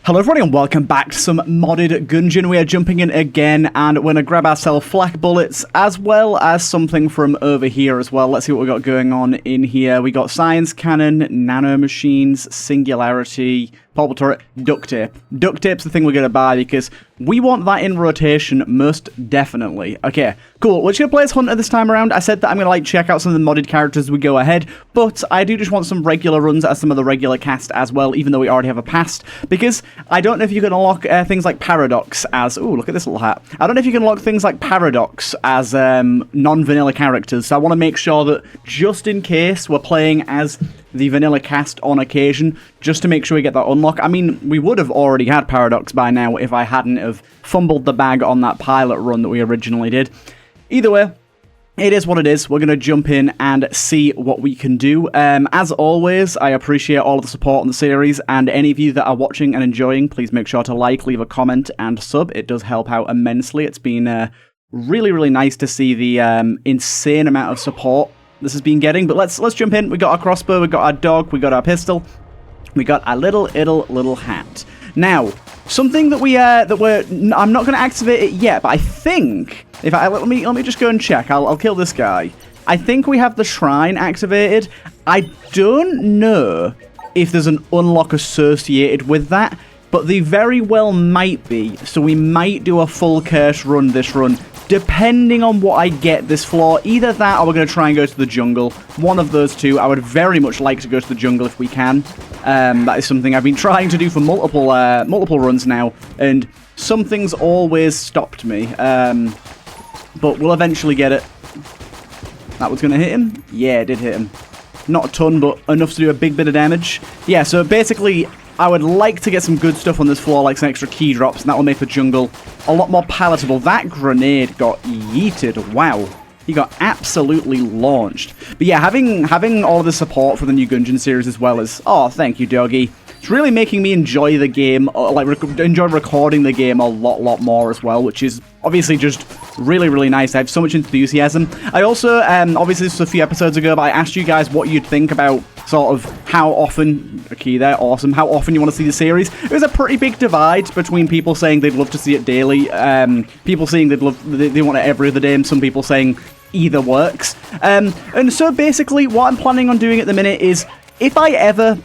Hello everybody and welcome back to some modded Gungeon. We are jumping in again and we're going to grab ourselves flak bullets as well as something from over here as well. Let's see what we got going on in here. We got science cannon, nano machines, singularity, portable turret, duct tape. Duct tape's the thing we're going to buy because we want that in rotation most definitely. Okay, cool. We're just going to play as Hunter this time around. I said that I'm going to check out some of the modded characters as we go ahead, but I do just want some regular runs as some of the regular cast as well, even though we already have a past, because I don't know if you can unlock things like Paradox as... Ooh, look at this little hat. I don't know if you can unlock things like Paradox as non-vanilla characters, so I want to make sure that just in case we're playing as the vanilla cast on occasion, just to make sure we get that unlock. I mean, we would have already had Paradox by now if I hadn't have fumbled the bag on that pilot run that we originally did. Either way, it is what it is. We're going to jump in and see what we can do. As always, I appreciate all of the support on the series, and any of you that are watching and enjoying, please make sure to like, leave a comment, and sub. It does help out immensely. It's been really, really nice to see the insane amount of support this has been getting. But let's jump in. We got our crossbow, we got our dog, we got our pistol, we got our little hat. Now, something that I'm not going to activate it yet, but I think if let me just go and check. I'll kill this guy. I think we have the shrine activated. I don't know if there's an unlock associated with that, but they very well might be. So we might do a full curse run this run, depending on what I get this floor. Either that or we're going to try and go to the jungle. One of those two. I would very much like to go to the jungle if we can. That is something I've been trying to do for multiple runs now, and something's always stopped me. But we'll eventually get it. That was going to hit him? Yeah, it did hit him. Not a ton, but enough to do a big bit of damage. Yeah, so basically, I would like to get some good stuff on this floor, like some extra key drops, and that will make the jungle a lot more palatable. That grenade got yeeted. Wow. He got absolutely launched. But yeah, having all of the support for the new Gungeon series as well as... Oh, thank you, doggy. It's really making me enjoy the game, enjoy recording the game a lot more as well, which is obviously just really, really nice. I have so much enthusiasm. I also, obviously this was a few episodes ago, but I asked you guys what you'd think about sort of how often... Okay, there, awesome. How often you want to see the series. There's a pretty big divide between people saying they'd love to see it daily, people saying they want it every other day, and some people saying either works. And so basically what I'm planning on doing at the minute is, if I ever,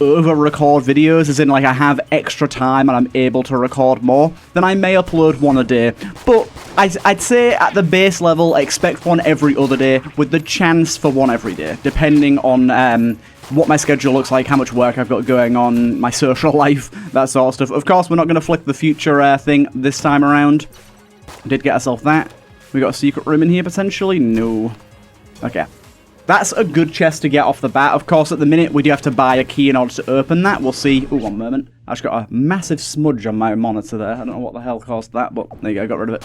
over-record videos, as in, I have extra time and I'm able to record more, then I may upload one a day. But I'd say at the base level, I expect one every other day, with the chance for one every day, depending on what my schedule looks like, how much work I've got going on, my social life, that sort of stuff. Of course, we're not going to flick the future thing this time around. I did get ourselves that. We got a secret room in here, potentially? No. Okay. That's a good chest to get off the bat. Of course, at the minute, we do have to buy a key in order to open that. We'll see. Ooh, one moment. I just got a massive smudge on my monitor there. I don't know what the hell caused that, but there you go. I got rid of it.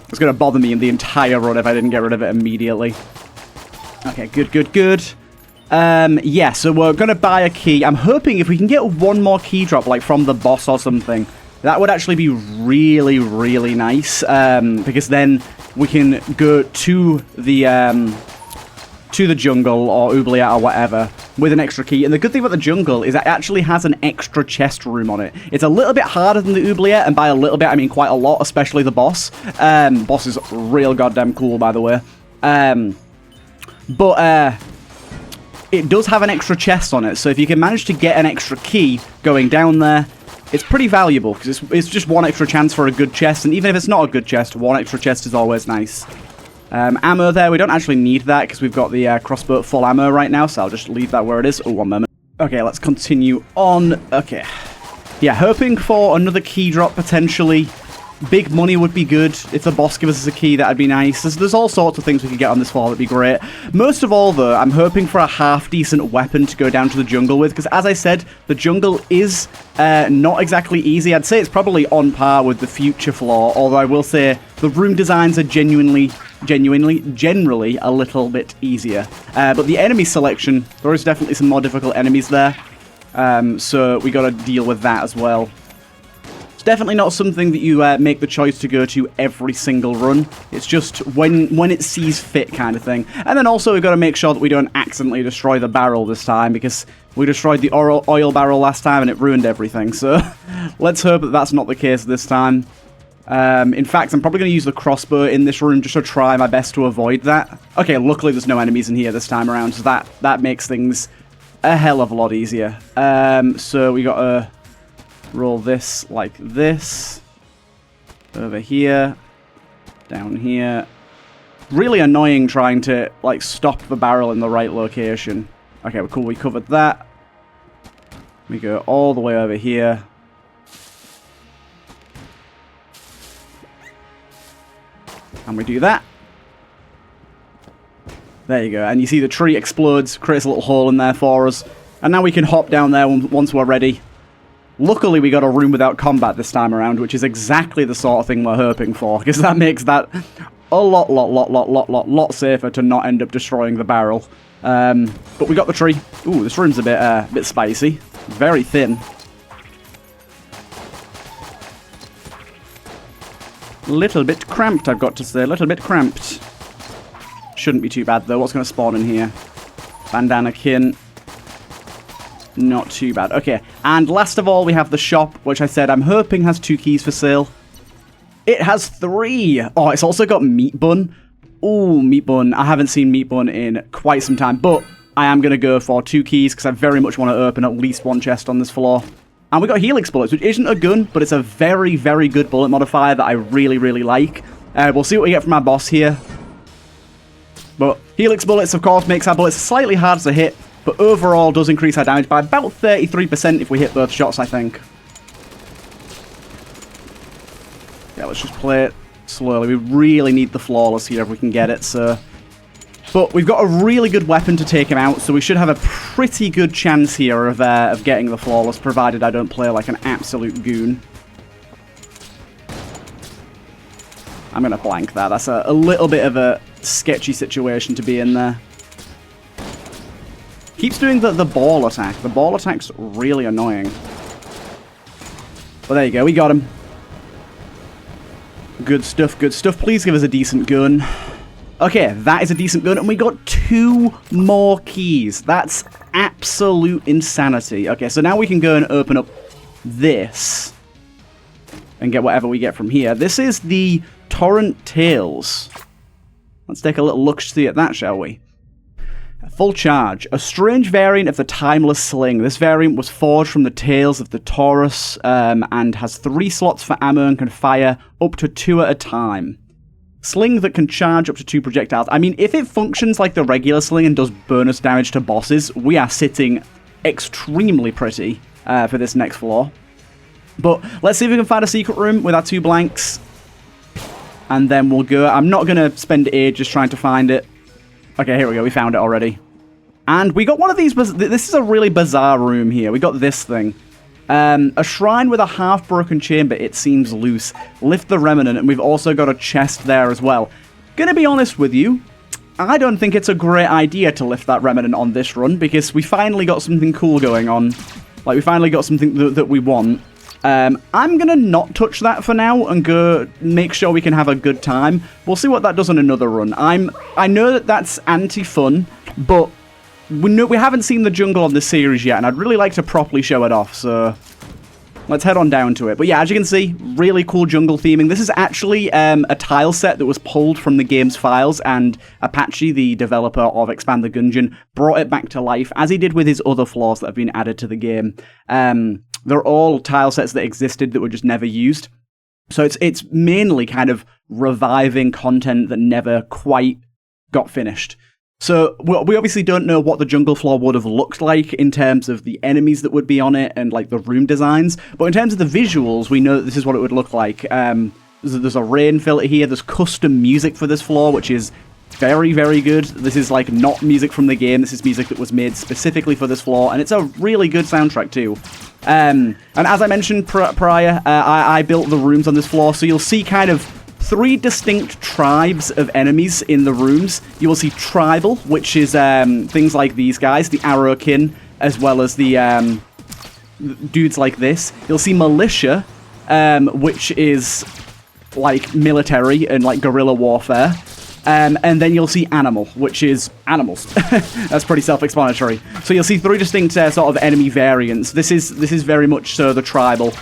It's going to bother me in the entire run if I didn't get rid of it immediately. Okay, good. Yeah, so we're going to buy a key. I'm hoping if we can get one more key drop, from the boss or something, that would actually be really, really nice. Because then we can go to the jungle or oubliette or whatever with an extra key. And the good thing about the jungle is it actually has an extra chest room on it. It's a little bit harder than the oubliette, and by a little bit I mean quite a lot, especially the boss. Boss is real goddamn cool, by the way. But it does have an extra chest on it, so if you can manage to get an extra key going down there, it's pretty valuable, because it's just one extra chance for a good chest, and even if it's not a good chest, one extra chest is always nice. Ammo there, we don't actually need that because we've got the crossbow full ammo right now, so I'll just leave that where it is. Oh, one moment. Okay, let's continue on. Okay. Yeah, hoping for another key drop, potentially. Big money would be good. If the boss gives us a key, that'd be nice. There's all sorts of things we could get on this floor that'd be great. Most of all, though, I'm hoping for a half-decent weapon to go down to the jungle with, because as I said, the jungle is not exactly easy. I'd say it's probably on par with the future floor, although I will say the room designs are generally a little bit easier. But the enemy selection, there is definitely some more difficult enemies there. So we got to deal with that as well. It's definitely not something that you make the choice to go to every single run. It's just when it sees fit kind of thing. And then also we've got to make sure that we don't accidentally destroy the barrel this time, because we destroyed the oil barrel last time and it ruined everything. So let's hope that that's not the case this time. In fact, I'm probably going to use the crossbow in this room just to try my best to avoid that. Okay, luckily there's no enemies in here this time around, so that makes things a hell of a lot easier. So we got to roll this like this. Over here. Down here. Really annoying trying to, like, stop the barrel in the right location. Okay, well, cool, we covered that. We go all the way over here. And we do that. There you go. And you see the tree explodes, creates a little hole in there for us. And now we can hop down there once we're ready. Luckily, we got a room without combat this time around, which is exactly the sort of thing we're hoping for, because that makes that a lot safer to not end up destroying the barrel. But we got the tree. Ooh, this room's a bit spicy. Very thin. Little bit cramped, I've got to say. A little bit cramped. Shouldn't be too bad, though. What's going to spawn in here? Bandana kin. Not too bad. Okay, and last of all, we have the shop, which I said I'm hoping has 2 keys for sale. It has 3! Oh, it's also got Meat Bun. Ooh, Meat Bun. I haven't seen Meat Bun in quite some time, but I am going to go for 2 keys, because I very much want to open at least 1 chest on this floor. And we got Helix Bullets, which isn't a gun, but it's a very, very good bullet modifier that I really, really like. We'll see what we get from our boss here. But Helix Bullets, of course, makes our bullets slightly harder to hit, but overall does increase our damage by about 33% if we hit both shots, I think. Yeah, let's just play it slowly. We really need the flawless here if we can get it, so... But we've got a really good weapon to take him out, so we should have a pretty good chance here of getting the flawless, provided I don't play like an absolute goon. I'm going to blank that. That's a little bit of a sketchy situation to be in there. Keeps doing the ball attack. The ball attack's really annoying. But there you go, we got him. Good stuff, good stuff. Please give us a decent gun. Okay, that is a decent gun, and we got 2 more keys. That's absolute insanity. Okay, so now we can go and open up this and get whatever we get from here. This is the Torrent Tails. Let's take a little look-see at that, shall we? Full charge. A strange variant of the timeless sling. This variant was forged from the tails of the Taurus and has 3 slots for ammo and can fire up to 2 at a time. Sling that can charge up to 2 projectiles. I mean, if it functions like the regular sling and does bonus damage to bosses, we are sitting extremely pretty for this next floor. But let's see if we can find a secret room with our 2 blanks. And then we'll go. I'm not going to spend ages trying to find it. Okay, here we go. We found it already. And we got one of these. This is a really bizarre room here. We got this thing. A shrine with a half-broken chamber. It seems loose. Lift the remnant, and we've also got a chest there as well. Gonna be honest with you, I don't think it's a great idea to lift that remnant on this run, because we finally got something cool going on. Like, we finally got something that we want. I'm gonna not touch that for now and go make sure we can have a good time. We'll see what that does on another run. I know that that's anti-fun, but we haven't seen the jungle on this series yet, and I'd really like to properly show it off, so let's head on down to it. But yeah, as you can see, really cool jungle theming. This is actually a tile set that was pulled from the game's files, and Apache, the developer of Expand the Gungeon, brought it back to life, as he did with his other floors that have been added to the game. They're all tile sets that existed that were just never used. So it's mainly kind of reviving content that never quite got finished. So we obviously don't know what the jungle floor would have looked like in terms of the enemies that would be on it and like the room designs. But in terms of the visuals, we know that this is what it would look like. There's a rain filter here. There's custom music for this floor, which is very, very good. This is like not music from the game. This is music that was made specifically for this floor, and it's a really good soundtrack too. And as I mentioned prior, I built the rooms on this floor, so you'll see kind of 3 distinct tribes of enemies in the rooms. You will see tribal, which is things like these guys, the arrowkin, as well as the dudes like this. You'll see militia, which is like military and like guerrilla warfare. And then you'll see animal, which is animals. That's pretty self-explanatory. So you'll see 3 distinct sort of enemy variants. This is very much so the tribal.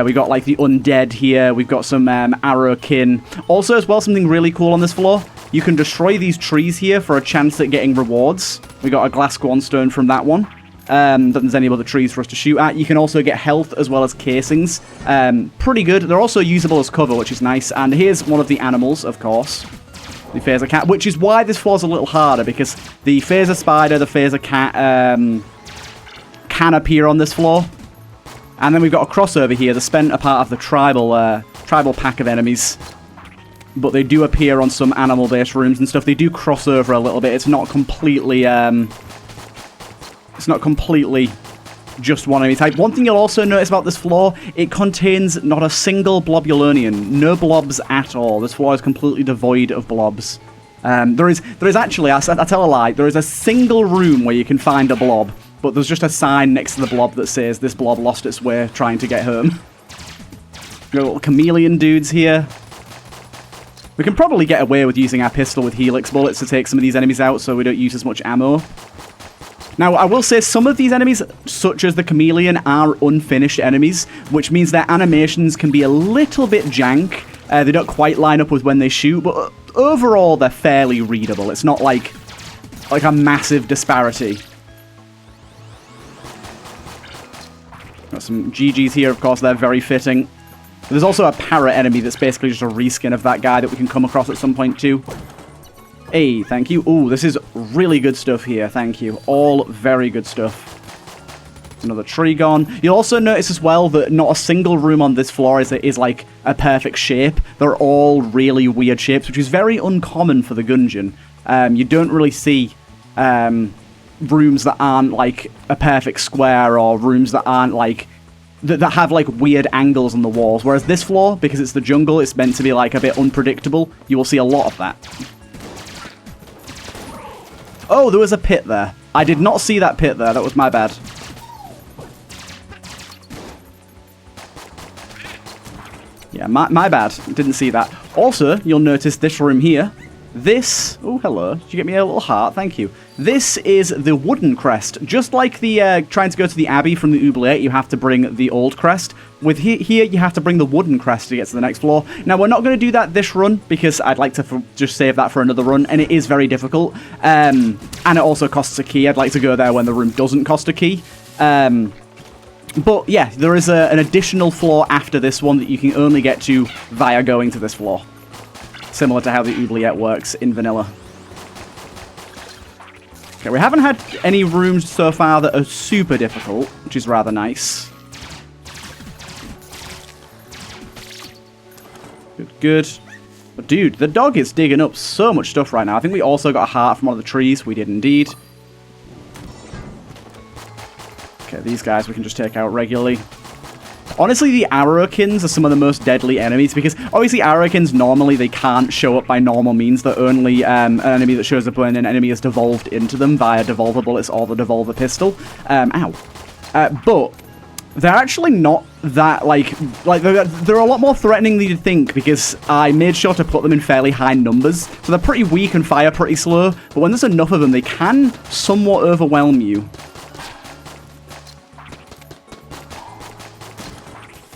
We got like the undead here. We've got some arrowkin. Also, as well, something really cool on this floor. You can destroy these trees here for a chance at getting rewards. We got a glass squanstone from that one. There's any other trees for us to shoot at. You can also get health as well as casings. Pretty good. They're also usable as cover, which is nice. And here's one of the animals, of course. The phaser cat, which is why this floor's a little harder, because the phaser spider, the phaser cat can appear on this floor. And then we've got a crossover here. The spent are part of the tribal pack of enemies. But they do appear on some animal-based rooms and stuff. They do cross over a little bit. It's not completely just one enemy type. One thing you'll also notice about this floor, it contains not a single blobulonian. No blobs at all. This floor is completely devoid of blobs. There is actually, I tell a lie, there is a single room where you can find a blob, but there's just a sign next to the blob that says this blob lost its way trying to get home. Got little chameleon dudes here. We can probably get away with using our pistol with helix bullets to take some of these enemies out so we don't use as much ammo. Now, I will say some of these enemies, such as the chameleon, are unfinished enemies, which means their animations can be a little bit jank. They don't quite line up with when they shoot, but overall, they're fairly readable. It's not like a massive disparity. Got some GGs here, of course, they're very fitting. There's also a parrot enemy that's basically just a reskin of that guy that we can come across at some point too. Hey, thank you. Ooh, this is really good stuff here, thank you. All very good stuff. Another tree gone. You'll also notice as well that not a single room on this floor is like a perfect shape. They're all really weird shapes, which is very uncommon for the Gungeon. You don't really see rooms that aren't like a perfect square, or rooms that aren't like that have like weird angles on the walls. Whereas this floor, because it's the jungle, it's meant to be like a bit unpredictable. You will see a lot of that. Oh, there was a pit there. I did not see that pit there. That was my bad. Yeah, my bad. Didn't see that. Also, you'll notice this room here. This... Oh, hello. Did you get me a little heart? Thank you. This is the wooden crest. Just like the trying to go to the Abbey from the oubliette, you have to bring the old crest. With here, you have to bring the wooden crest to get to the next floor. Now, we're not going to do that this run, because I'd like to just save that for another run, and it is very difficult. And it also costs a key. I'd like to go there when the room doesn't cost a key. But, yeah, there is an additional floor after this one that you can only get to via going to this floor. Similar to how the oubliette works in vanilla. Okay, we haven't had any rooms so far that are super difficult, which is rather nice. Good. But dude, the dog is digging up so much stuff right now. I think we also got a heart from one of the trees. We did indeed. Okay, these guys we can just take out regularly. Honestly, the arrowkins are some of the most deadly enemies, because obviously arrowkins normally they can't show up by normal means. They're only an enemy that shows up when an enemy is devolved into them via devolver bullets or the devolver pistol. But they're actually not that, they're a lot more threatening than you'd think, because I made sure to put them in fairly high numbers. So they're pretty weak and fire pretty slow, but when there's enough of them, they can somewhat overwhelm you.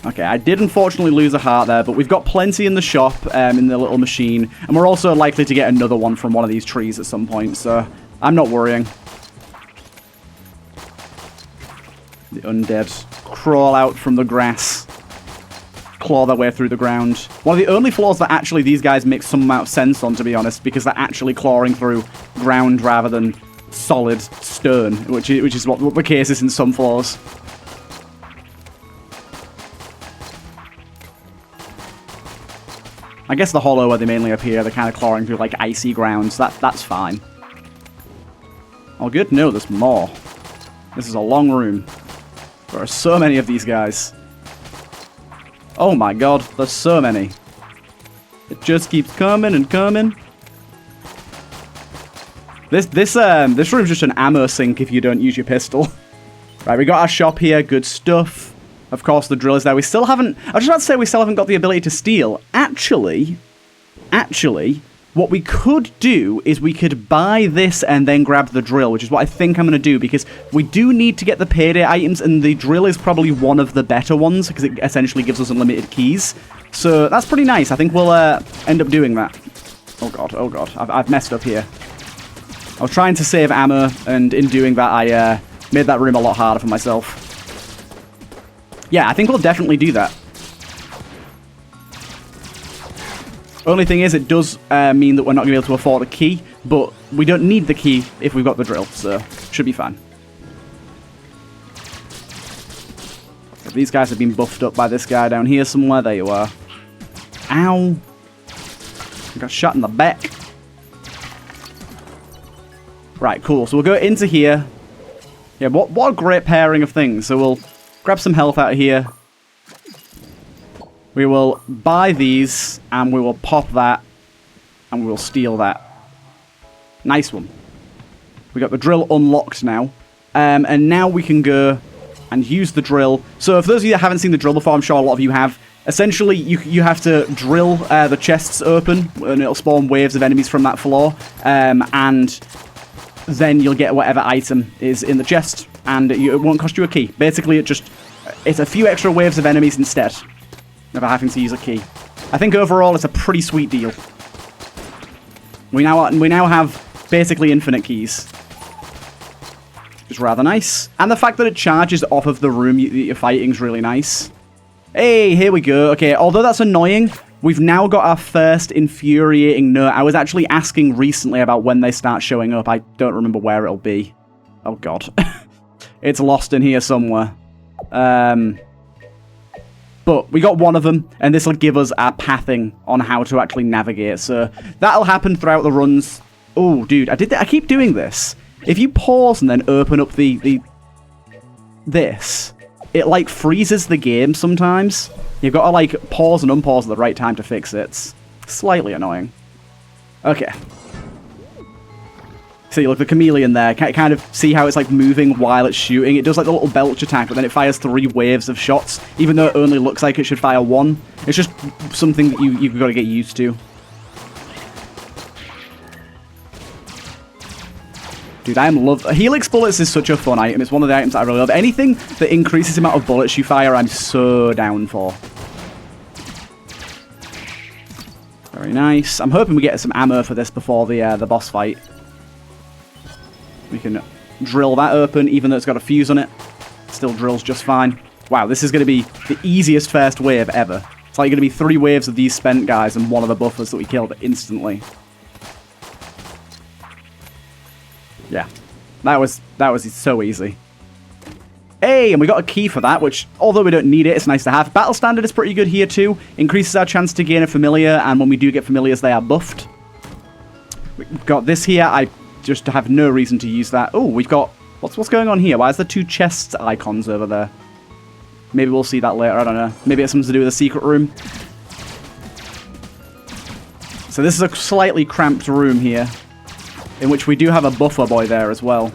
Okay, I did unfortunately lose a heart there, but we've got plenty in the shop, in the little machine, and we're also likely to get another one from one of these trees at some point, so I'm not worrying. The undead crawl out from the grass, claw their way through the ground. One of the only floors that actually these guys make some amount of sense on, to be honest, because they're actually clawing through ground rather than solid stone, which is what the case is in some floors. I guess the hollow where they mainly appear, they're kind of clawing through like icy ground, so that's fine. All good? No, there's more. This is a long room. There are so many of these guys. Oh my god, there's so many. It just keeps coming and coming. This room's just an ammo sink if you don't use your pistol. Right, we got our shop here, good stuff. Of course, the drill is there. We still haven't... I was just about to say we still haven't got the ability to steal. Actually, what we could do is we could buy this and then grab the drill, which is what I think I'm going to do, because we do need to get the payday items, and the drill is probably one of the better ones, because it essentially gives us unlimited keys. So that's pretty nice. I think we'll end up doing that. Oh god, oh god. I've messed up here. I was trying to save ammo, and in doing that, I made that room a lot harder for myself. Yeah, I think we'll definitely do that. Only thing is, it does mean that we're not going to be able to afford a key, but we don't need the key if we've got the drill, so should be fine. These guys have been buffed up by this guy down here somewhere. There you are. Ow. I got shot in the back. Right, cool. So we'll go into here. Yeah, what a great pairing of things. So we'll grab some health out of here. We will buy these, and we will pop that, and we will steal that. Nice one. We got the drill unlocked now. And now we can go and use the drill. So for those of you that haven't seen the drill before, I'm sure a lot of you have. Essentially, you have to drill the chests open, and it'll spawn waves of enemies from that floor. And then you'll get whatever item is in the chest, and it won't cost you a key. Basically, it's a few extra waves of enemies instead. Never having to use a key. I think overall it's a pretty sweet deal. We now have basically infinite keys. Which is rather nice. And the fact that it charges off of the room you're fighting is really nice. Hey, here we go. Okay, although that's annoying, we've now got our first infuriating note. I was actually asking recently about when they start showing up. I don't remember where it'll be. Oh god. It's lost in here somewhere. But we got one of them, and this will give us our pathing on how to actually navigate. So that'll happen throughout the runs. Oh, dude, I keep doing this. If you pause and then open up this, it like freezes the game sometimes. You've got to like pause and unpause at the right time to fix it. It's slightly annoying. Okay. See, look, the chameleon there. Kind of see how it's like moving while it's shooting. It does like the little belch attack, but then it fires 3 waves of shots, even though it only looks like it should fire 1. It's just something that you've got to get used to. Dude, Helix bullets is such a fun item. It's one of the items that I really love. Anything that increases the amount of bullets you fire, I'm so down for. Very nice. I'm hoping we get some ammo for this before the boss fight. We can drill that open, even though it's got a fuse on it. Still drills just fine. Wow, this is going to be the easiest first wave ever. It's like going to be 3 waves of these spent guys and 1 of the buffers that we killed instantly. Yeah, that was so easy. Hey, and we got a key for that, which, although we don't need it, it's nice to have. Battle standard is pretty good here too. Increases our chance to gain a familiar, and when we do get familiars, they are buffed. We've got this here. I just have no reason to use that. Oh, we've got... What's going on here? Why is there 2 chests icons over there? Maybe we'll see that later. I don't know. Maybe it's something to do with the secret room. So this is a slightly cramped room here, in which we do have a buffer boy there as well.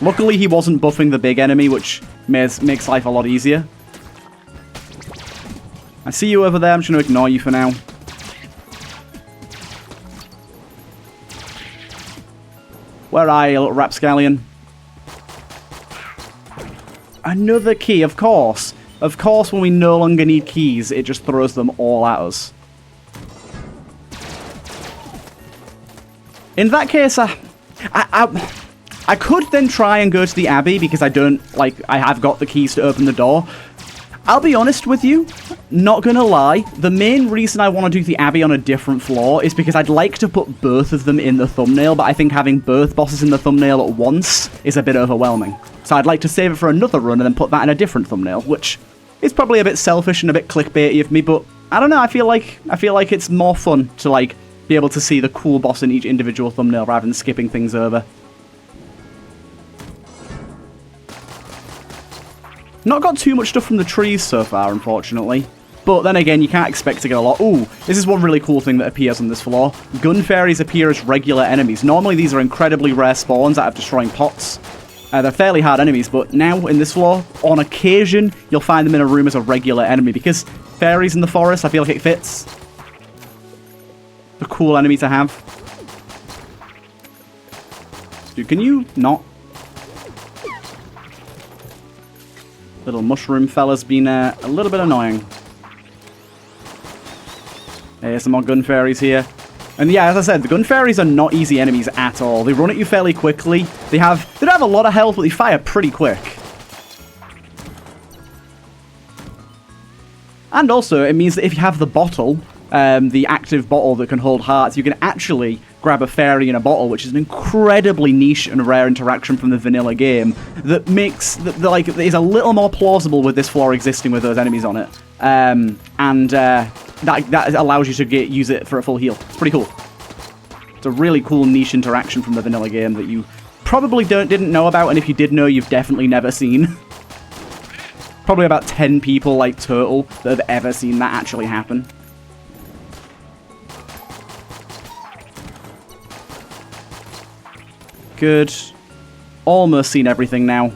Luckily, he wasn't buffing the big enemy, which makes life a lot easier. I see you over there. I'm just going to ignore you for now. Where are you, little rapscallion? Another key, of course. Of course, when we no longer need keys, it just throws them all at us. In that case, I could then try and go to the Abbey, because I have got the keys to open the door. I'll be honest with you, not gonna lie, the main reason I want to do the Abbey on a different floor is because I'd like to put both of them in the thumbnail, but I think having both bosses in the thumbnail at once is a bit overwhelming. So I'd like to save it for another run and then put that in a different thumbnail, which is probably a bit selfish and a bit clickbaity of me, but I don't know, I feel like it's more fun to like be able to see the cool boss in each individual thumbnail rather than skipping things over. Not got too much stuff from the trees so far, unfortunately. But then again, you can't expect to get a lot. Ooh, this is one really cool thing that appears on this floor. Gun fairies appear as regular enemies. Normally, these are incredibly rare spawns out of destroying pots. They're fairly hard enemies, but now in this floor, on occasion, you'll find them in a room as a regular enemy, because fairies in the forest, I feel like it fits. A cool enemy to have. Dude, can you not? Little mushroom fella's been a little bit annoying. There's some more gun fairies here. And yeah, as I said, the gun fairies are not easy enemies at all. They run at you fairly quickly. They don't have a lot of health, but they fire pretty quick. And also, it means that if you have the bottle, the active bottle that can hold hearts, you can actually grab a fairy in a bottle, which is an incredibly niche and rare interaction from the vanilla game that makes that is a little more plausible with this floor existing with those enemies on it. That allows you to use it for a full heal. It's pretty cool. It's a really cool niche interaction from the vanilla game that you probably didn't know about, and if you did know, you've definitely never seen. Probably about 10 people like Turtle that have ever seen that actually happen. Good. Almost seen everything now.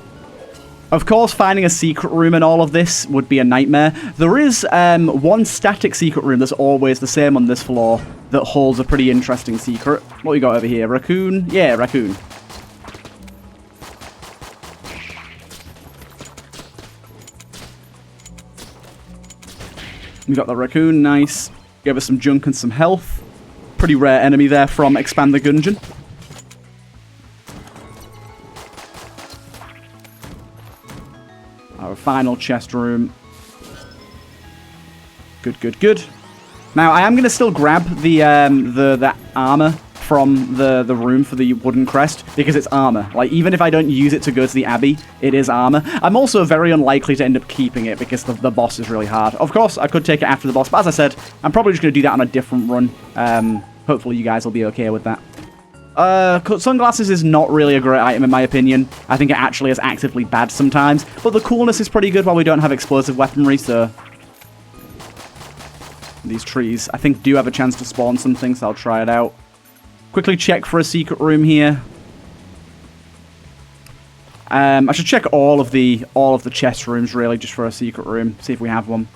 Of course, finding a secret room in all of this would be a nightmare. There is one static secret room that's always the same on this floor that holds a pretty interesting secret. What we got over here? Raccoon? Yeah, raccoon. We got the raccoon, nice. Give us some junk and some health. Pretty rare enemy there from Expand the Gungeon. Our final chest room. Good, good, good. Now, I am going to still grab the armor from the room for the wooden crest, because it's armor. Like, even if I don't use it to go to the Abbey, it is armor. I'm also very unlikely to end up keeping it, because the boss is really hard. Of course, I could take it after the boss, but as I said, I'm probably just going to do that on a different run. Hopefully you guys will be okay with that. Sunglasses is not really a great item in my opinion. I think it actually is actively bad sometimes, but the coolness is pretty good while we don't have explosive weaponry, so... These trees, I think, do have a chance to spawn something, so I'll try it out. Quickly check for a secret room here. I should check all of the chest rooms, really, just for a secret room, see if we have one.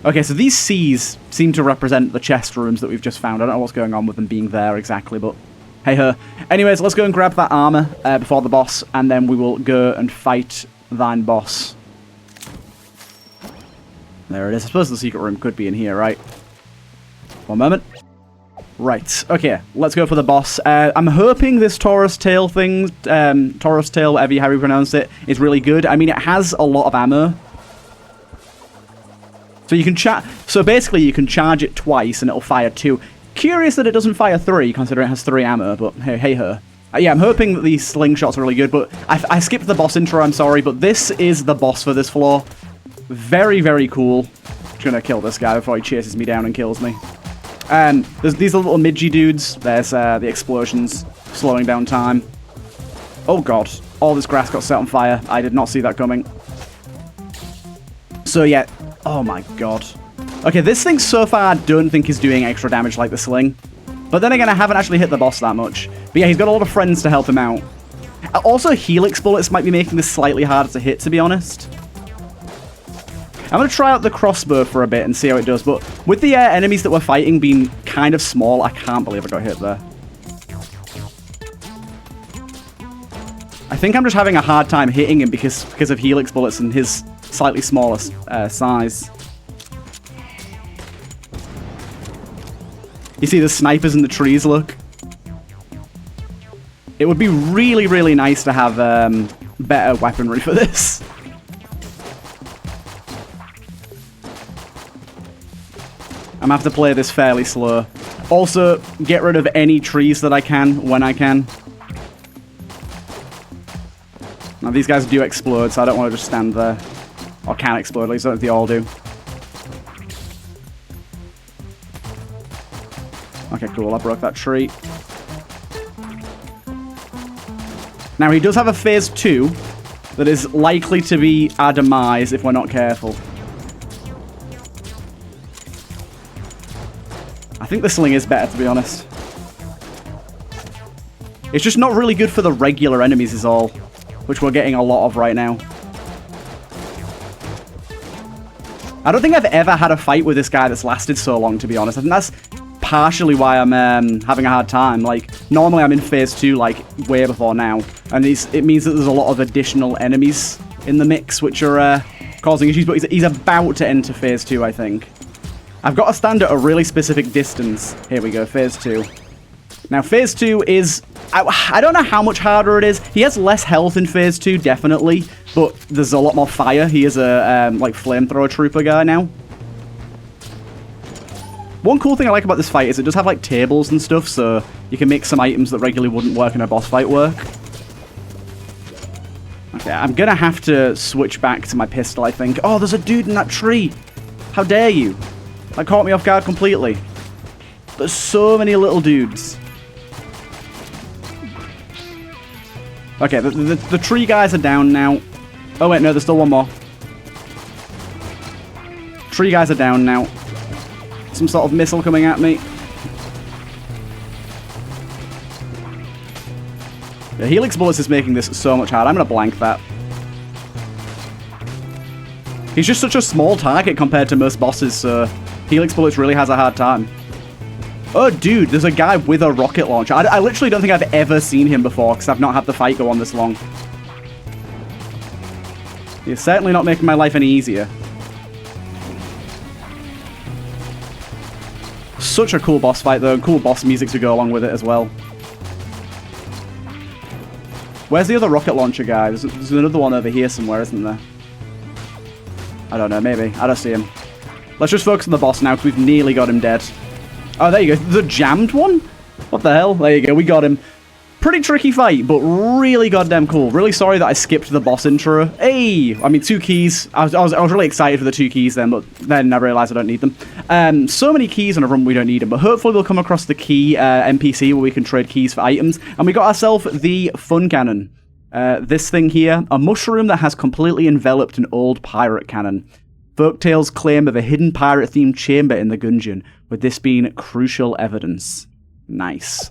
Okay, so these C's seem to represent the chest rooms that we've just found. I don't know what's going on with them being there exactly, but... Hey-ho. Anyways, let's go and grab that armor before the boss, and then we will go and fight thine boss. There it is. I suppose the secret room could be in here, right? One moment. Right. Okay, let's go for the boss. I'm hoping this Taurus tail thing, Taurus tail, whatever you pronounce it, is really good. I mean, it has a lot of ammo. So you can So basically, you can charge it twice, and it'll fire 2. Curious that it doesn't fire 3, considering it has 3 ammo, but hey-ho. Yeah, I'm hoping that these slingshots are really good, but I skipped the boss intro, I'm sorry, but this is the boss for this floor. Very, very cool. Just gonna kill this guy before he chases me down and kills me. There's these little midgy dudes. There's the explosions, slowing down time. Oh god, all this grass got set on fire. I did not see that coming. So yeah, oh my god. Okay, this thing so far I don't think is doing extra damage like the sling. But then again, I haven't actually hit the boss that much. But yeah, he's got a lot of friends to help him out. Also, helix bullets might be making this slightly harder to hit, to be honest. I'm going to try out the crossbow for a bit and see how it does. But with the enemies that we're fighting being kind of small, I can't believe I got hit there. I think I'm just having a hard time hitting him because of helix bullets and his slightly smaller size. You see the snipers in the trees, look? It would be really, really nice to have better weaponry for this. I'm going to have to play this fairly slow. Also, get rid of any trees that I can when I can. Now, these guys do explode, so I don't want to just stand there. Or can explode, at least I don't think they all do. Okay, cool. I broke that tree. Now, he does have a phase 2 that is likely to be our demise if we're not careful. I think the sling is better, to be honest. It's just not really good for the regular enemies is all. which we're getting a lot of right now. I don't think I've ever had a fight with this guy that's lasted so long, to be honest. I think that's partially why I'm having a hard time. Like, normally I'm in phase 2, like, way before now. And it means that there's a lot of additional enemies in the mix, which are causing issues. But he's about to enter phase 2, I think. I've got to stand at a really specific distance. Here we go, phase 2. Now, phase 2 is... I don't know how much harder it is. He has less health in phase 2, definitely. But there's a lot more fire. He is a, like, flamethrower trooper guy now. One cool thing I like about this fight is it does have, like, tables and stuff, so you can make some items that regularly wouldn't work in a boss fight work. Okay, I'm gonna have to switch back to my pistol, I think. Oh, there's a dude in that tree! How dare you! That caught me off guard completely. There's so many little dudes. Okay, the tree guys are down now. Oh, wait, no, there's still one more. Tree guys are down now. Some sort of missile coming at me. The Helix Bullets is making this so much harder. I'm going to blank that. He's just such a small target compared to most bosses, so Helix Bullets really has a hard time. Oh, dude, there's a guy with a rocket launcher. I literally don't think I've ever seen him before, because I've not had the fight go on this long. He's certainly not making my life any easier. Such a cool boss fight, though. Cool boss music to go along with it as well. Where's the other rocket launcher guy? There's another one over here somewhere, isn't there? I don't know, maybe. I don't see him. Let's just focus on the boss now, because we've nearly got him dead. Oh, there you go. The jammed one? What the hell? There you go. We got him. Pretty tricky fight, but really goddamn cool. Really sorry that I skipped the boss intro. Hey! I mean, 2 keys. I was really excited for the 2 keys then, but then I realized I don't need them. So many keys in a run, we don't need them, but hopefully we'll come across the key NPC where we can trade keys for items. And we got ourselves the fun cannon. This thing here, a mushroom that has completely enveloped an old pirate cannon. Folktales claim of a hidden pirate-themed chamber in the Gungeon, with this being crucial evidence. Nice.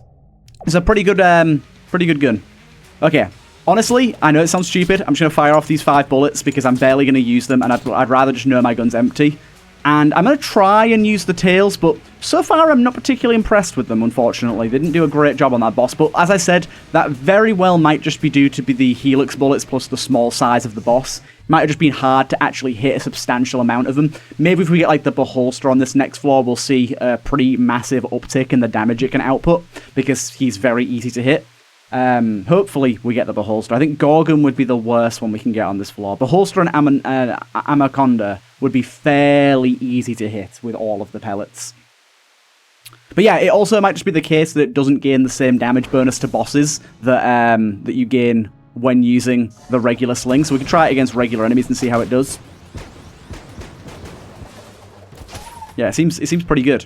It's a pretty good gun. Okay, honestly, I know it sounds stupid. I'm just going to fire off these 5 bullets because I'm barely going to use them, and I'd rather just know my gun's empty. And I'm going to try and use the tails, but so far I'm not particularly impressed with them, unfortunately. They didn't do a great job on that boss, but as I said, that very well might just be due to the helix bullets plus the small size of the boss. It might have just been hard to actually hit a substantial amount of them. Maybe if we get like the beholster on this next floor, we'll see a pretty massive uptick in the damage it can output, because he's very easy to hit. Hopefully we get the beholster. I think Gorgon would be the worst one we can get on this floor. Beholster and Amaconda would be fairly easy to hit with all of the pellets. But yeah, it also might just be the case that it doesn't gain the same damage bonus to bosses that that you gain when using the regular sling. So we can try it against regular enemies and see how it does. Yeah, it seems pretty good.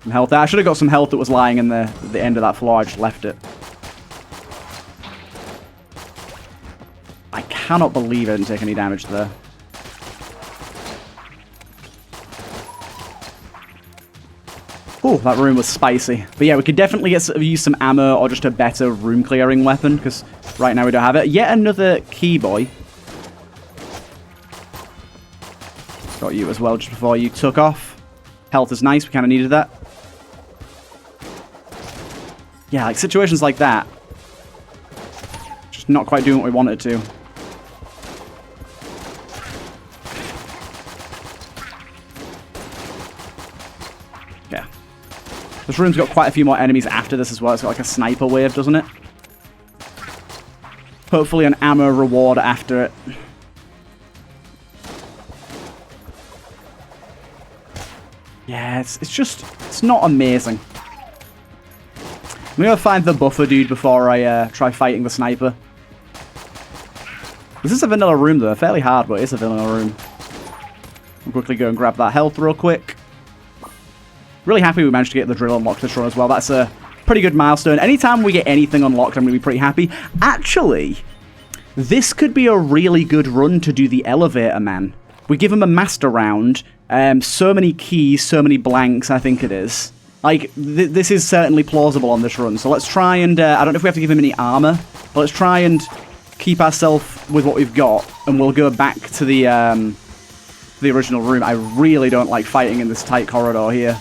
Some health there. I should have got some health that was lying in the end of that floor. I just left it. I cannot believe I didn't take any damage there. Oh, that room was spicy. But yeah, we could definitely use some ammo or just a better room clearing weapon, because right now we don't have it. Yet another key boy. Got you as well just before you took off. Health is nice. We kind of needed that. Yeah, like situations like that. Just not quite doing what we wanted to. Yeah. This room's got quite a few more enemies after this as well. It's got like a sniper wave, doesn't it? Hopefully an ammo reward after it. Yeah, it's not amazing. I'm going to find the buffer dude before I try fighting the sniper. This is a vanilla room, though. Fairly hard, but it's a vanilla room. I'll quickly go and grab that health real quick. Really happy we managed to get the drill unlocked this run as well. That's a pretty good milestone. Anytime we get anything unlocked, I'm going to be pretty happy. Actually, this could be a really good run to do the elevator man. We give him a master round. So many keys, so many blanks, I think it is. Like, this is certainly plausible on this run. So let's try and... I don't know if we have to give him any armor, but let's try and keep ourselves with what we've got, and we'll go back to the original room. I really don't like fighting in this tight corridor here.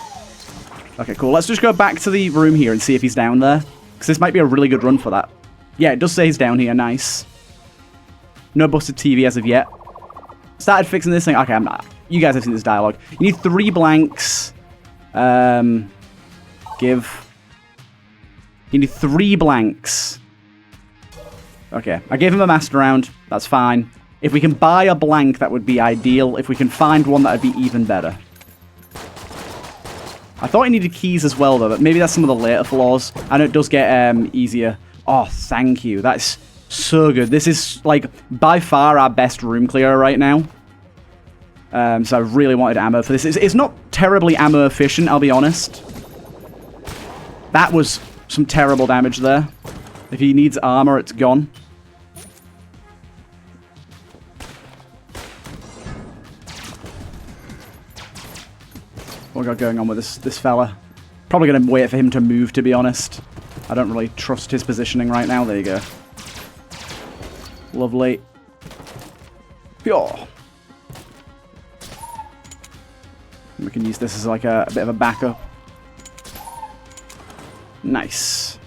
Okay, cool. Let's just go back to the room here and see if he's down there, because this might be a really good run for that. Yeah, it does say he's down here. Nice. No busted TV as of yet. Started fixing this thing. Okay, I'm not. You guys have seen this dialogue. You need 3 blanks. Give. You need 3 blanks. Okay, I gave him a master round. That's fine. If we can buy a blank, that would be ideal. If we can find one, that would be even better. I thought he needed keys as well, though, but maybe that's some of the later flaws. I know it does get easier. Oh, thank you. That's so good. This is, like, by far our best room clearer right now. So I really wanted ammo for this. It's not terribly ammo efficient, I'll be honest. That was some terrible damage there. If he needs armor, it's gone. What we got going on with this fella? Probably going to wait for him to move, to be honest. I don't really trust his positioning right now. There you go. Lovely. Pure. We can use this as like a bit of a backup. Nice.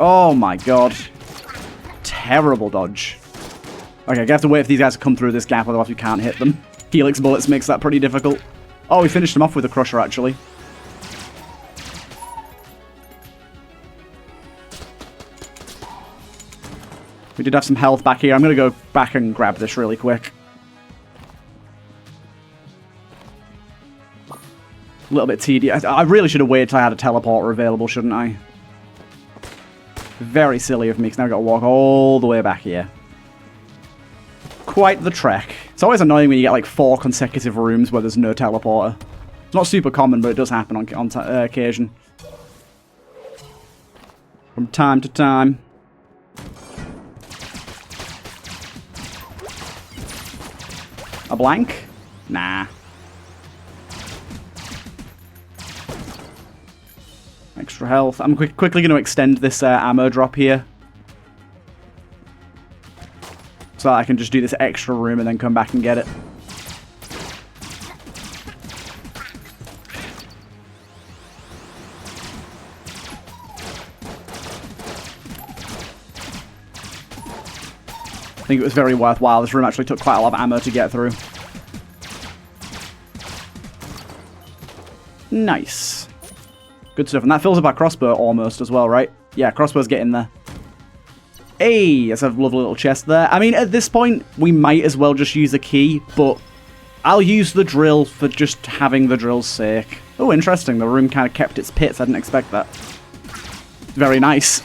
Oh my god. Terrible dodge. Okay, I have to wait for these guys to come through this gap, otherwise we can't hit them. Helix bullets makes that pretty difficult. Oh, we finished him off with a crusher, actually. We did have some health back here. I'm going to go back and grab this really quick. A little bit tedious. I really should have waited till I had a teleporter available, shouldn't I? Very silly of me, because now I've got to walk all the way back here. Quite the trek. It's always annoying when you get like 4 consecutive rooms where there's no teleporter. It's not super common, but it does happen on occasion. From time to time. A blank? Nah. Extra health. I'm quickly going to extend this ammo drop here. So that I can just do this extra room and then come back and get it. I think it was very worthwhile. This room actually took quite a lot of ammo to get through. Nice. Good stuff. And that fills up our crossbow almost as well, right? Yeah, crossbow's getting there. Hey, that's a lovely little chest there. I mean, at this point, we might as well just use a key, but I'll use the drill for just having the drill's sake. Oh, interesting. The room kind of kept its pits. I didn't expect that. Very nice.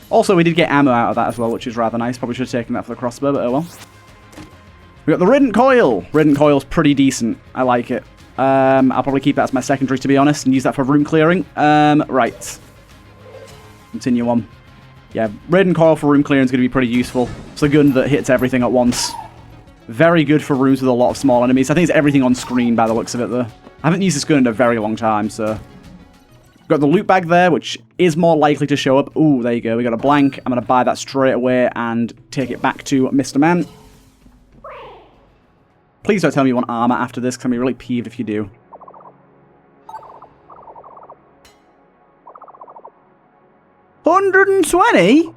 Also, we did get ammo out of that as well, which is rather nice. Probably should have taken that for the crossbow, but oh well. We got the Rident Coil. Rident Coil's pretty decent. I like it. I'll probably keep that as my secondary, to be honest, and use that for room clearing. Right. Continue on. Yeah, Rident Coil for room clearing is going to be pretty useful. It's a gun that hits everything at once. Very good for rooms with a lot of small enemies. I think it's everything on screen by the looks of it, though. I haven't used this gun in a very long time, so... Got the loot bag there, which is more likely to show up. Ooh, there you go. We got a blank. I'm going to buy that straight away and take it back to Mr. Man. Please don't tell me you want armor after this, because I'm going to be really peeved if you do. $120?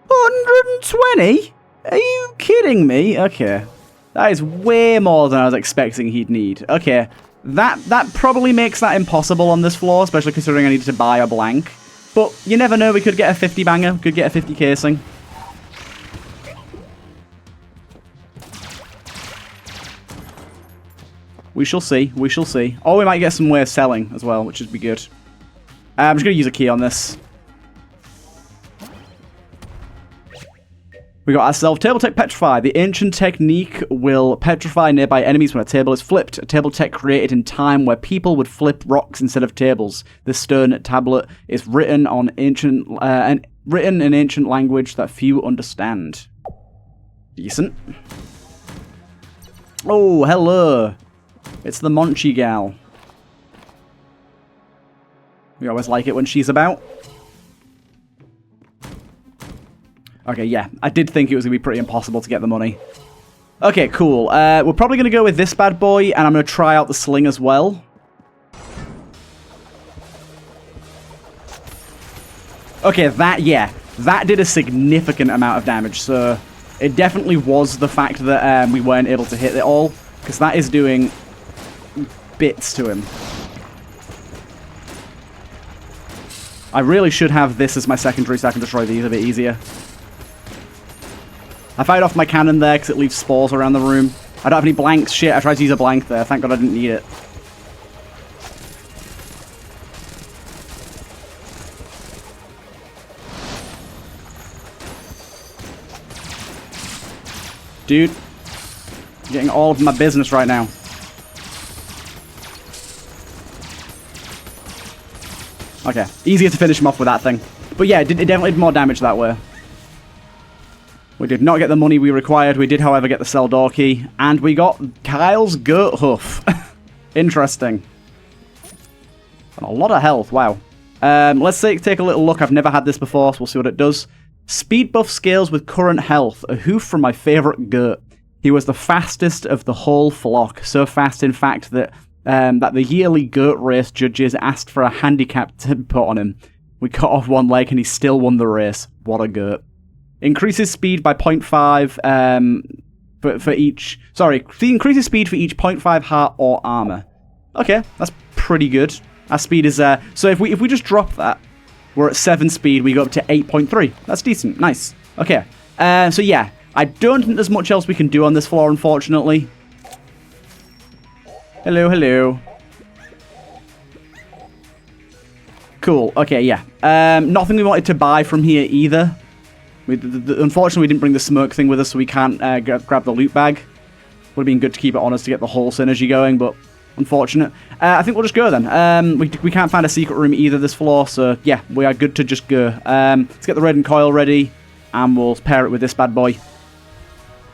$120? Are you kidding me? Okay. That is way more than I was expecting he'd need. Okay. That probably makes that impossible on this floor, especially considering I needed to buy a blank. But you never know, we could get a 50 banger, could get a 50 casing. We shall see, we shall see. Or we might get some way of selling as well, which would be good. I'm just going to use a key on this. We got ourselves Table Tech Petrify. The ancient technique will petrify nearby enemies when a table is flipped. A table tech created in time where people would flip rocks instead of tables. This stone tablet is written on ancient Written in ancient language that few understand. Decent. Oh, hello. It's the Monchi gal. We always like it when she's about. Okay, yeah. I did think it was going to be pretty impossible to get the money. Okay, cool. We're probably going to go with this bad boy, and I'm going to try out the sling as well. Okay, that did a significant amount of damage, so it definitely was the fact that we weren't able to hit it all, because that is doing bits to him. I really should have this as my secondary so I can destroy these a bit easier. I fired off my cannon there because it leaves spores around the room. I don't have any blanks. Shit, I tried to use a blank there. Thank God I didn't need it. Dude, I'm getting all of my business right now. Okay, easier to finish him off with that thing. But yeah, it definitely did more damage that way. We did not get the money we required. We did, however, get the cell door key. And we got Kyle's goat hoof. Interesting. And a lot of health, wow. Let's take a little look. I've never had this before, so we'll see what it does. Speed buff scales with current health. A hoof from my favourite goat. He was the fastest of the whole flock. So fast, in fact, that the yearly goat race judges asked for a handicap to put on him. We cut off one leg and he still won the race. What a goat. Increases speed by 0.5 for each... Sorry, increases speed for each 0.5 heart or armor. Okay, that's pretty good. Our speed is... so if we just drop that, we're at 7 speed, we go up to 8.3. That's decent. Nice. Okay. So yeah, I don't think there's much else we can do on this floor, unfortunately. Hello, hello. Cool. Okay, yeah. Nothing we wanted to buy from here either. Unfortunately, we didn't bring the smoke thing with us, so we can't grab the loot bag. Would have been good to keep it on us to get the whole synergy going, but unfortunate. I think we'll just go then. We can't find a secret room either this floor, so yeah, we are good to just go. Let's get the red and coil ready, and we'll pair it with this bad boy.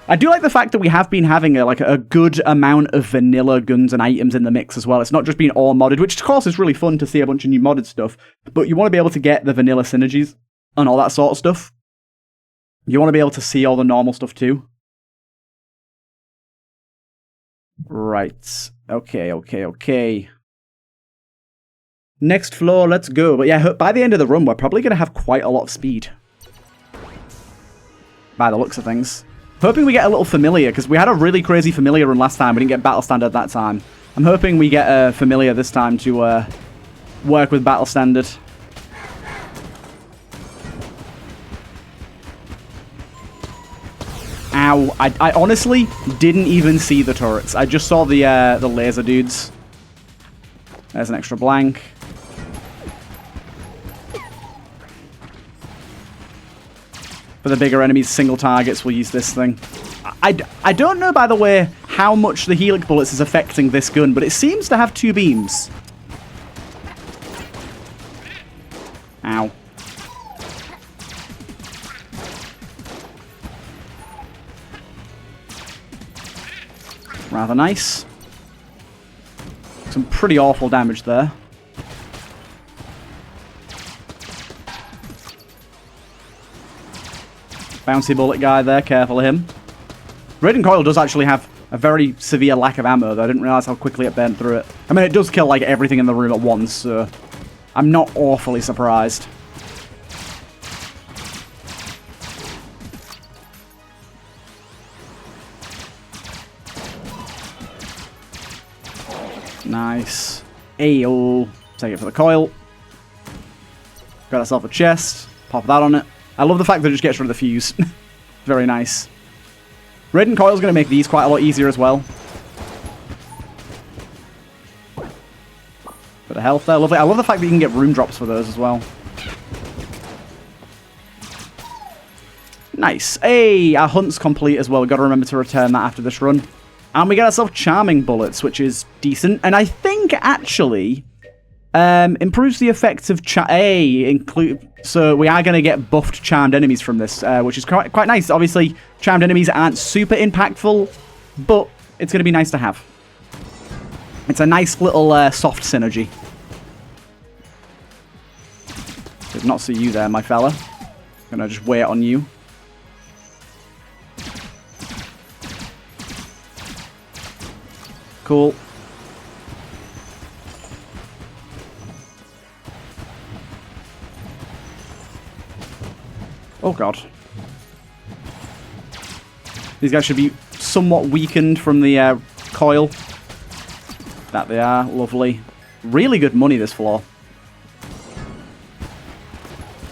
I do like the fact that we have been having a good amount of vanilla guns and items in the mix as well. It's not just been all modded, which of course is really fun to see a bunch of new modded stuff, but you want to be able to get the vanilla synergies and all that sort of stuff. You want to be able to see all the normal stuff too. Right. Okay. Next floor, let's go. But yeah, by the end of the run, we're probably going to have quite a lot of speed. By the looks of things. Hoping we get a little familiar, because we had a really crazy familiar run last time. We didn't get battle standard that time. I'm hoping we get a familiar this time to work with battle standard. Ow. I honestly didn't even see the turrets. I just saw the laser dudes. There's an extra blank. For the bigger enemies, single targets, we'll use this thing. I don't know, by the way, how much the Helix bullets is affecting this gun, but it seems to have 2 beams. Ow. Rather nice. Some pretty awful damage there. Bouncy bullet guy there, careful of him. Raiden Coil does actually have a very severe lack of ammo, though. I didn't realize how quickly it burnt through it. I mean, it does kill, like, everything in the room at once, so I'm not awfully surprised. Nice. Ayo. Take it for the coil. Got ourselves a chest. Pop that on it. I love the fact that it just gets rid of the fuse. Very nice. Raiden Coil's going to make these quite a lot easier as well. Bit of health there. Lovely. I love the fact that you can get room drops for those as well. Nice. Hey, our hunt's complete as well. We've got to remember to return that after this run. And we get ourselves charming bullets, which is decent. And I think, actually, Improves the effects of so we are going to get buffed charmed enemies from this, which is quite nice. Obviously, charmed enemies aren't super impactful, but it's going to be nice to have. It's a nice little soft synergy. Did not see you there, my fella. Gonna just wait on you. Cool. Oh god. These guys should be somewhat weakened from the coil. That they are. Lovely. Really good money this floor.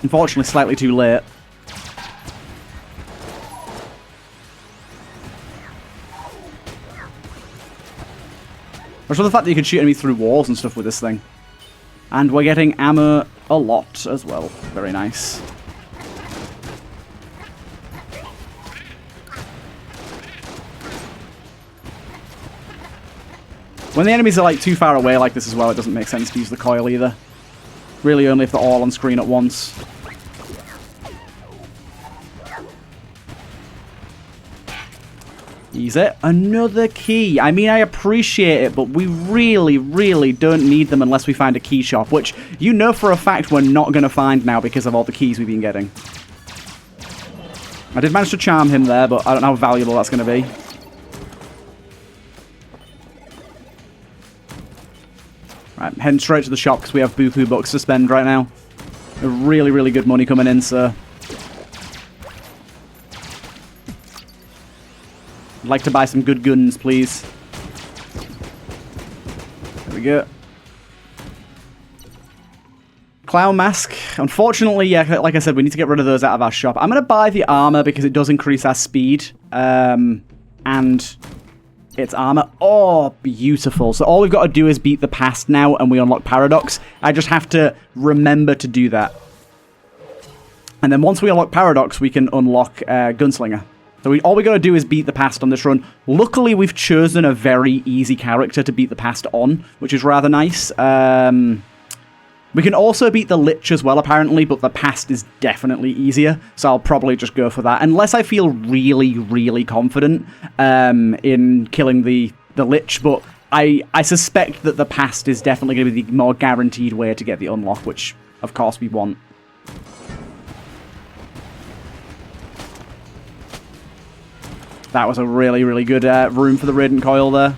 Unfortunately, slightly too late. I love the fact that you can shoot enemies through walls and stuff with this thing. And we're getting ammo a lot as well. Very nice. When the enemies are like too far away like this as well, it doesn't make sense to use the coil either. Really only if they're all on screen at once. Easy. Another key. I mean, I appreciate it, but we really don't need them unless we find a key shop, which you know for a fact we're not going to find now because of all the keys we've been getting. I did manage to charm him there, but I don't know how valuable that's going to be. Right, heading straight to the shop because we have buku bucks to spend right now. Really good money coming in, so... I'd like to buy some good guns, please. There we go. Clown mask. Unfortunately, yeah, like I said, we need to get rid of those out of our shop. I'm going to buy the armor because it does increase our speed. And its armor. Oh, beautiful. So all we've got to do is beat the past now and we unlock Paradox. I just have to remember to do that. And then once we unlock Paradox, we can unlock Gunslinger. So all we got to do is beat the past on this run. Luckily, we've chosen a very easy character to beat the past on, which is rather nice. We can also beat the Lich as well, apparently, but the past is definitely easier, so I'll probably just go for that. Unless I feel really confident in killing the Lich, but I suspect that the past is definitely going to be the more guaranteed way to get the unlock, which, of course, we want. That was a really good room for the Radiant Coil there.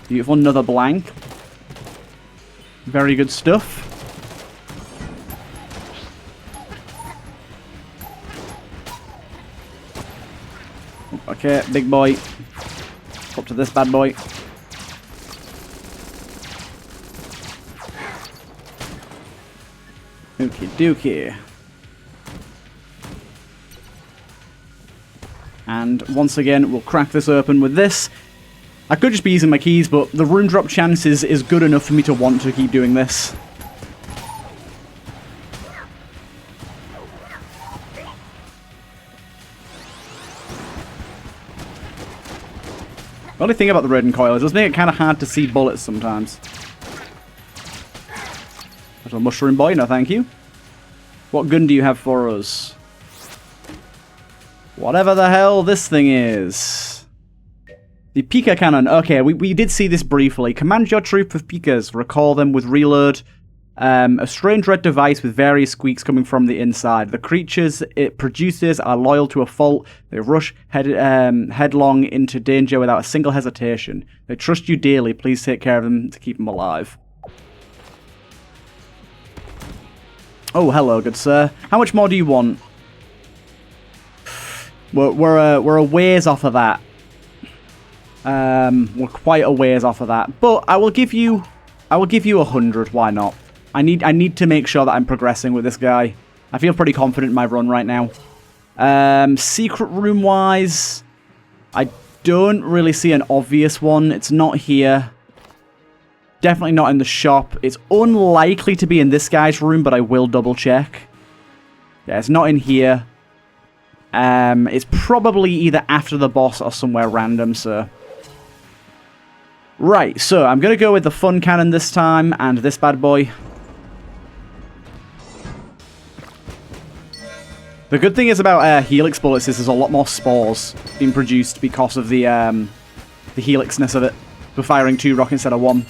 Beautiful, another blank. Very good stuff. Okay, big boy. Up to this bad boy. Okie dokie. And once again, we'll crack this open with this. I could just be using my keys, but the rune drop chance is good enough for me to want to keep doing this. The only thing about the Radiant Coil is it does make it kind of hard to see bullets sometimes. Little mushroom boy, no thank you. What gun do you have for us? Whatever the hell this thing is. The Pika Cannon. Okay, we did see this briefly. Command your troop of Pikas. Recall them with reload. A strange red device with various squeaks coming from the inside. The creatures it produces are loyal to a fault. They rush headlong into danger without a single hesitation. They trust you dearly. Please take care of them to keep them alive. Oh, hello, good sir. How much more do you want? We're a ways off of that. We're quite a ways off of that. But I will give you 100. Why not? I need to make sure that I'm progressing with this guy. I feel pretty confident in my run right now. Secret room wise, I don't really see an obvious one. It's not here. Definitely not in the shop. It's unlikely to be in this guy's room, but I will double check. Yeah, it's not in here. It's probably either after the boss or somewhere random, so... Right, so I'm going to go with the fun cannon this time, and this bad boy. The good thing is about helix bullets is there's a lot more spores being produced because of the helixness of it. We're firing 2 rockets instead of 1.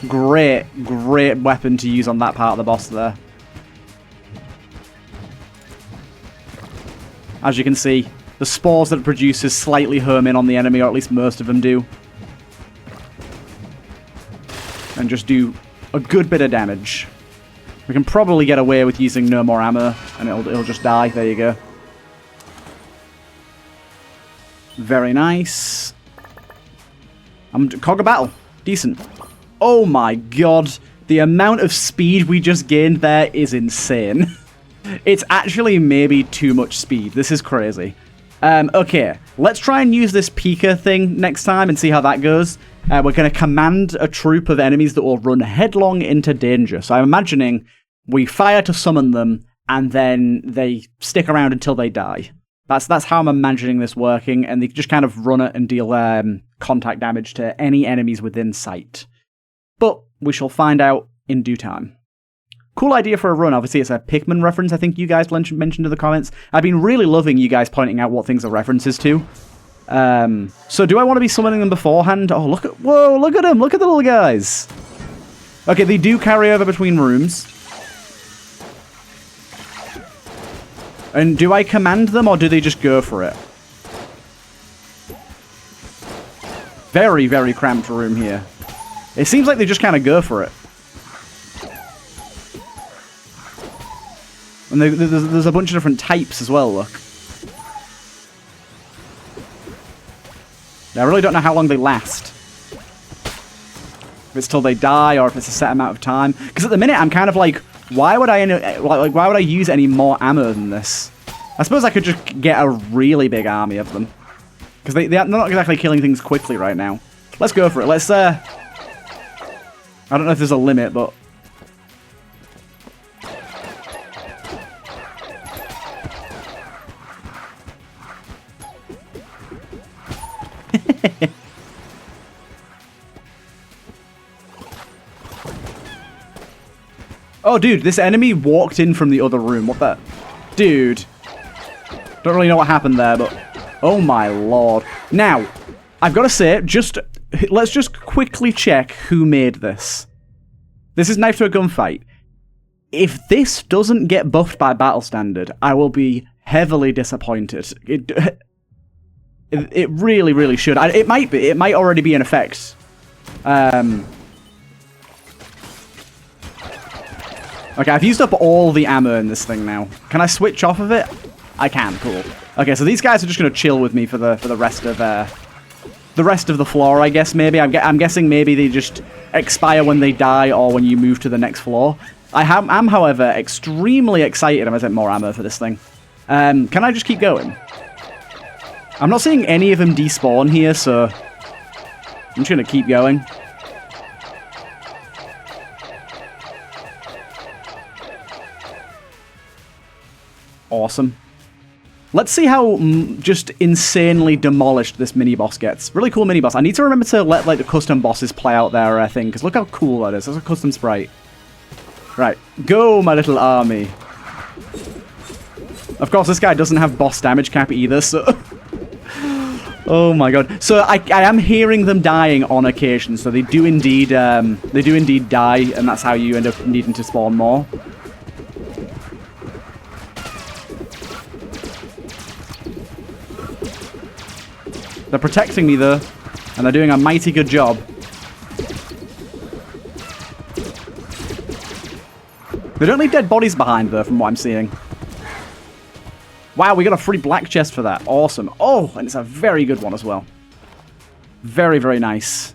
Great, great weapon to use on that part of the boss there. As you can see, the spores that it produces slightly home in on the enemy, or at least most of them do. And just do a good bit of damage. We can probably get away with using no more ammo, and it'll just die. There you go. Very nice. Cog of battle. Decent. Oh my god. The amount of speed we just gained there is insane. It's actually maybe too much speed. This is crazy. Okay, let's try and use this Pika thing next time and see how that goes. We're going to command a troop of enemies that will run headlong into danger. So I'm imagining we fire to summon them, and then they stick around until they die. That's how I'm imagining this working, and they just kind of run it and deal contact damage to any enemies within sight. But we shall find out in due time. Cool idea for a run. Obviously, it's a Pikmin reference, I think you guys mentioned in the comments. I've been really loving you guys pointing out what things are references to. So do I want to be summoning them beforehand? Oh, look at them. Look at the little guys. Okay, they do carry over between rooms. And do I command them, or do they just go for it? Very, very cramped room here. It seems like they just kind of go for it. And there's a bunch of different types as well, look. I really don't know how long they last. If it's till they die, or if it's a set amount of time. Because at the minute, I'm kind of like, why would I use any more ammo than this? I suppose I could just get a really big army of them. Because they're not exactly killing things quickly right now. Let's go for it. Let's, I don't know if there's a limit, but... Oh, dude, this enemy walked in from the other room. What the... Dude. Don't really know what happened there, but... Oh, my lord. Now, I've got to say, let's just quickly check who made this. This is Knife to a Gunfight. If this doesn't get buffed by Battle Standard, I will be heavily disappointed. It really, really should. It might be. It might already be in effect. Okay, I've used up all the ammo in this thing now. Can I switch off of it? I can. Cool. Okay, so these guys are just going to chill with me for the rest of the floor, I guess. Maybe I'm guessing maybe they just expire when they die or when you move to the next floor. I'm, however, extremely excited. I'm going to take more ammo for this thing. Can I just keep going? I'm not seeing any of them despawn here, so I'm just going to keep going. Awesome. Let's see how just insanely demolished this mini-boss gets. Really cool mini-boss. I need to remember to let the custom bosses play out their thing, because look how cool that is. That's a custom sprite. Right. Go, my little army. Of course, this guy doesn't have boss damage cap either, so... Oh my god. So I am hearing them dying on occasion, so they do indeed die, and that's how you end up needing to spawn more. They're protecting me, though, and they're doing a mighty good job. They don't leave dead bodies behind, though, from what I'm seeing. Wow, we got a free black chest for that. Awesome. Oh, and it's a very good one as well. Very, very nice.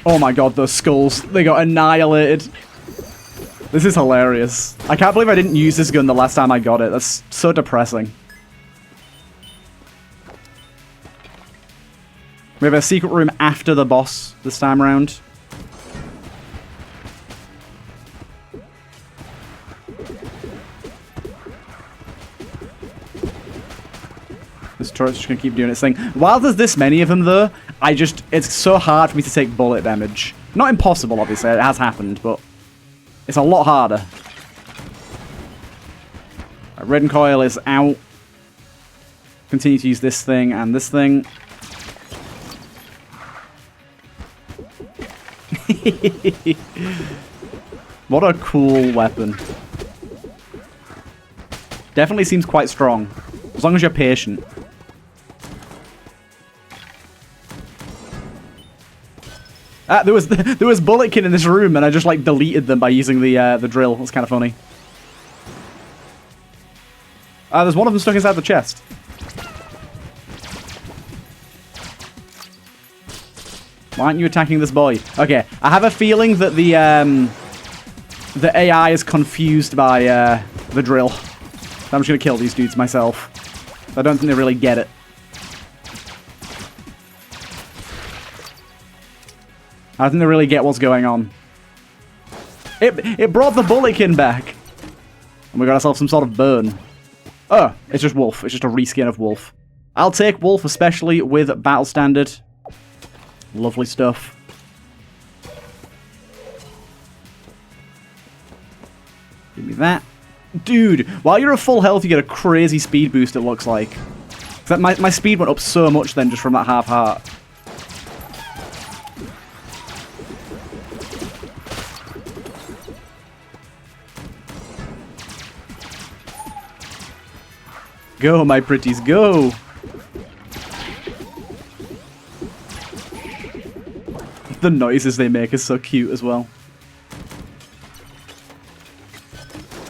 Oh my god, those skulls. They got annihilated. This is hilarious. I can't believe I didn't use this gun the last time I got it. That's so depressing. We have a secret room after the boss this time around. This turret's just going to keep doing its thing. While there's this many of them, though, it's so hard for me to take bullet damage. Not impossible, obviously. It has happened, but it's a lot harder. Right, red coil is out. Continue to use this thing and this thing. What a cool weapon. Definitely seems quite strong. As long as you're patient. There was bulletkin in this room, and I just like deleted them by using the drill. It's kind of funny. There's one of them stuck inside the chest. Why aren't you attacking this boy? Okay, I have a feeling that the AI is confused by the drill. So I'm just gonna kill these dudes myself. I don't think they really get it. I don't think they really get what's going on. It brought the bulletkin back. And we got ourselves some sort of burn. Oh, it's just Wolf. It's just a reskin of Wolf. I'll take Wolf, especially with Battle Standard. Lovely stuff. Give me that. Dude, while you're at full health, you get a crazy speed boost, it looks like. My speed went up so much then just from that half heart. Go, my pretties, go! The noises they make is so cute as well.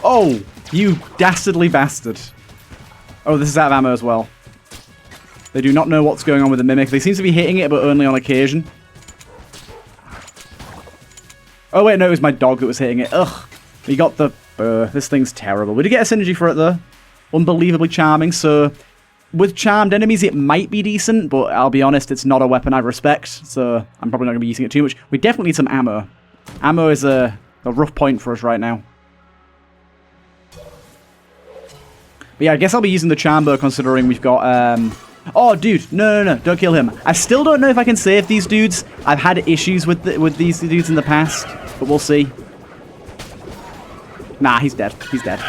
Oh, you dastardly bastard. Oh, this is out of ammo as well. They do not know what's going on with the Mimic. They seem to be hitting it, but only on occasion. Oh, wait, no, it was my dog that was hitting it. Ugh. We got the... this thing's terrible. We did get a synergy for it, though. Unbelievably charming, so... With charmed enemies, it might be decent, but I'll be honest, it's not a weapon I respect, so I'm probably not going to be using it too much. We definitely need some ammo. Ammo is a rough point for us right now. But yeah, I guess I'll be using the charm bow considering we've got... Oh, dude, no, don't kill him. I still don't know if I can save these dudes. I've had issues with these dudes in the past, but we'll see. Nah, he's dead. He's dead.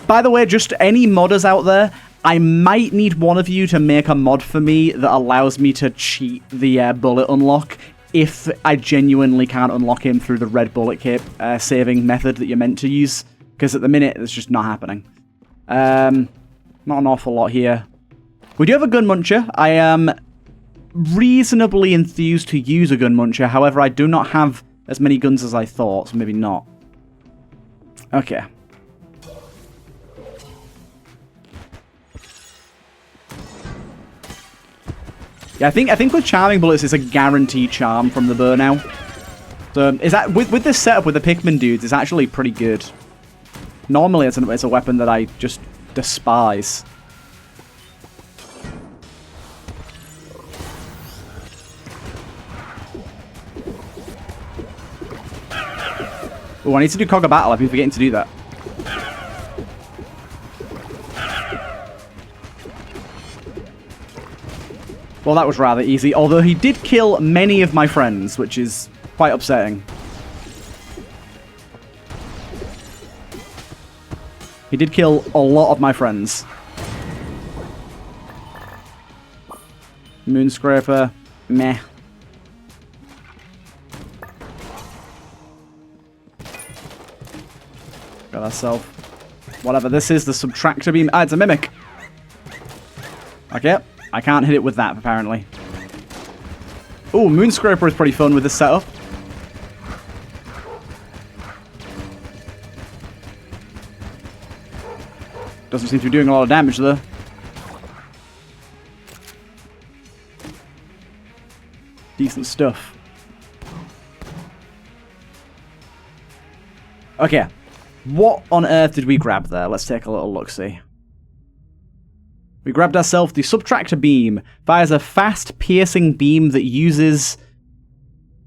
By the way, just any modders out there, I might need one of you to make a mod for me that allows me to cheat the bullet unlock if I genuinely can't unlock him through the red bullet cape saving method that you're meant to use. Because at the minute, it's just not happening. Not an awful lot here. We do have a gun muncher. I am reasonably enthused to use a gun muncher. However, I do not have as many guns as I thought, so maybe not. Okay. Yeah, I think with charming bullets, it's a guaranteed charm from the bow now. So is that with this setup with the Pikmin dudes, it's actually pretty good. Normally, it's a weapon that I just despise. Oh, I need to do Cog of Battle. I've been forgetting to do that. Well, that was rather easy, although he did kill many of my friends, which is quite upsetting. He did kill a lot of my friends. Moonscraper, meh. Got ourselves. Whatever this is, the subtractor beam. Ah, it's a mimic. Okay. I can't hit it with that, apparently. Ooh, Moonscraper is pretty fun with this setup. Doesn't seem to be doing a lot of damage, though. Decent stuff. Okay. What on earth did we grab there? Let's take a little look-see. We grabbed ourselves the Subtractor Beam. Fires a fast, piercing beam that uses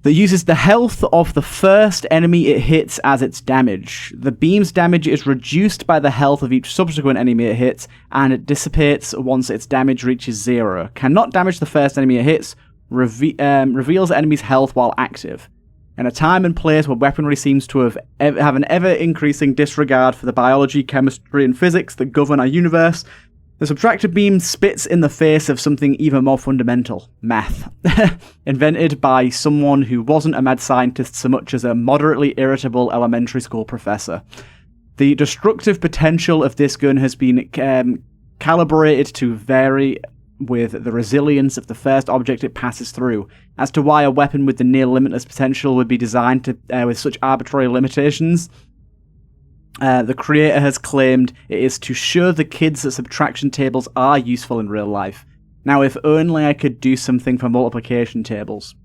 the health of the first enemy it hits as its damage. The beam's damage is reduced by the health of each subsequent enemy it hits, and it dissipates once its damage reaches 0. Cannot damage the first enemy it hits. Reveals enemy's health while active. In a time and place where weaponry seems to have an ever-increasing disregard for the biology, chemistry, and physics that govern our universe, the Subtractor Beam spits in the face of something even more fundamental: math. Invented by someone who wasn't a mad scientist so much as a moderately irritable elementary school professor. The destructive potential of this gun has been calibrated to vary with the resilience of the first object it passes through. As to why a weapon with the near limitless potential would be designed to with such arbitrary limitations, the creator has claimed it is to show the kids that subtraction tables are useful in real life. Now, if only I could do something for multiplication tables.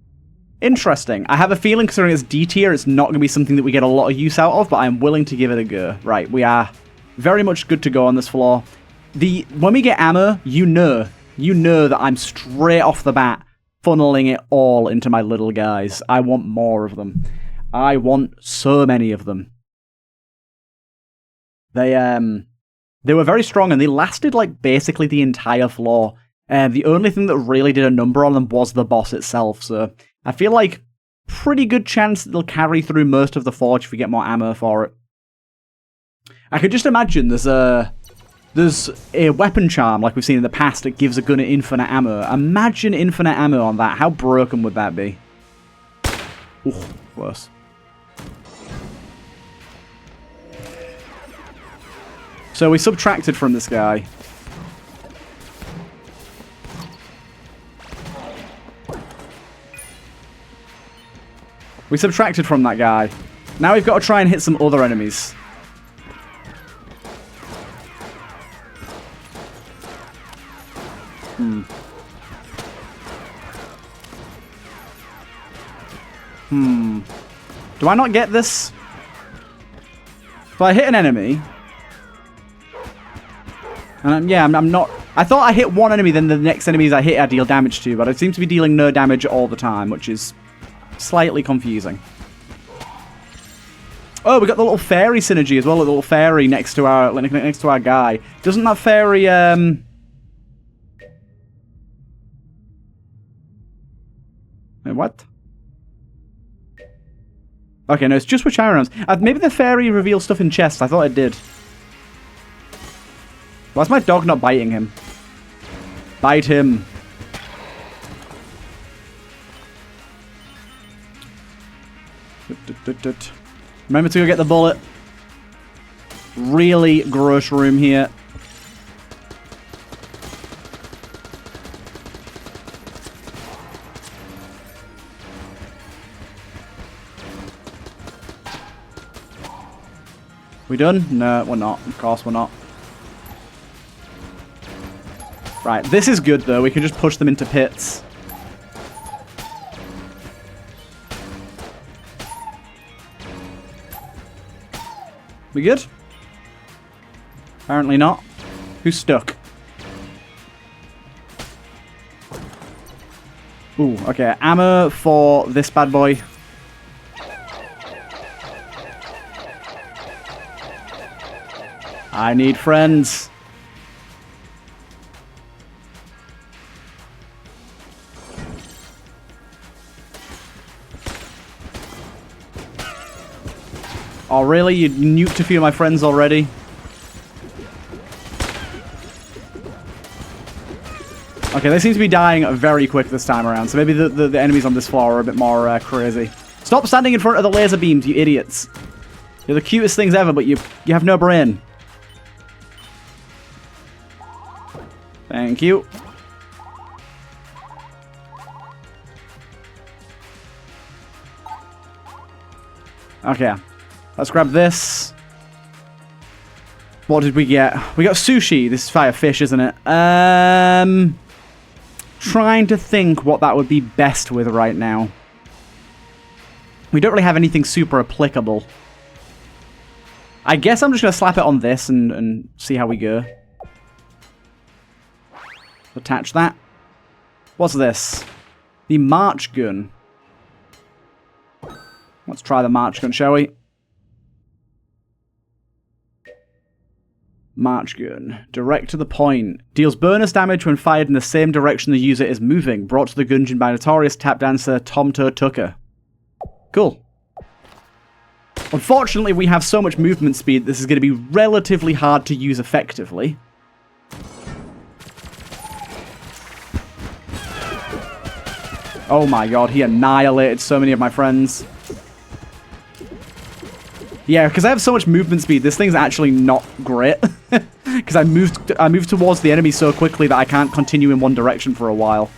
Interesting. I have a feeling, considering it's D tier, it's not going to be something that we get a lot of use out of, but I'm willing to give it a go. Right, we are very much good to go on this floor. When we get ammo, you know that I'm straight off the bat funneling it all into my little guys. I want more of them. I want so many of them. They were very strong, and they lasted, like, basically the entire floor. The only thing that really did a number on them was the boss itself, so I feel like pretty good chance that they'll carry through most of the forge if we get more ammo for it. I could just imagine there's a weapon charm, like we've seen in the past, that gives a gun infinite ammo. Imagine infinite ammo on that. How broken would that be? Ooh, close. So we subtracted from this guy. We subtracted from that guy. Now we've got to try and hit some other enemies. Do I not get this? So I hit an enemy. And I'm not... I thought I hit one enemy, then the next enemies I hit I deal damage to, but I seem to be dealing no damage all the time, which is slightly confusing. Oh, we got the little fairy synergy as well, the little fairy next to our guy. Doesn't that fairy, Wait, what? Okay, no, it's just with Chiron rounds. Maybe the fairy reveals stuff in chests. I thought it did. Why is my dog not biting him? Bite him. Remember to go get the bullet. Really gross room here. We done? No, we're not. Of course we're not. Right, this is good though. We can just push them into pits. We good? Apparently not. Who's stuck? Ooh, okay. Ammo for this bad boy. I need friends. Oh, really? You nuked a few of my friends already? Okay, they seem to be dying very quick this time around, so maybe the enemies on this floor are a bit more crazy. Stop standing in front of the laser beams, you idiots. You're the cutest things ever, but you have no brain. Thank you. Okay. Let's grab this. What did we get? We got sushi. This is fire fish, isn't it? Trying to think what that would be best with right now. We don't really have anything super applicable. I guess I'm just going to slap it on this and see how we go. Attach that. What's this? The March Gun. Let's try the March Gun, shall we? March Gun. Direct to the point. Deals bonus damage when fired in the same direction the user is moving. Brought to the Gungeon by notorious tap dancer Tom Tucker. Cool. Unfortunately, we have so much movement speed, this is going to be relatively hard to use effectively. Oh my god, he annihilated so many of my friends. Yeah, because I have so much movement speed, this thing's actually not great. Because I moved towards the enemy so quickly that I can't continue in one direction for a while.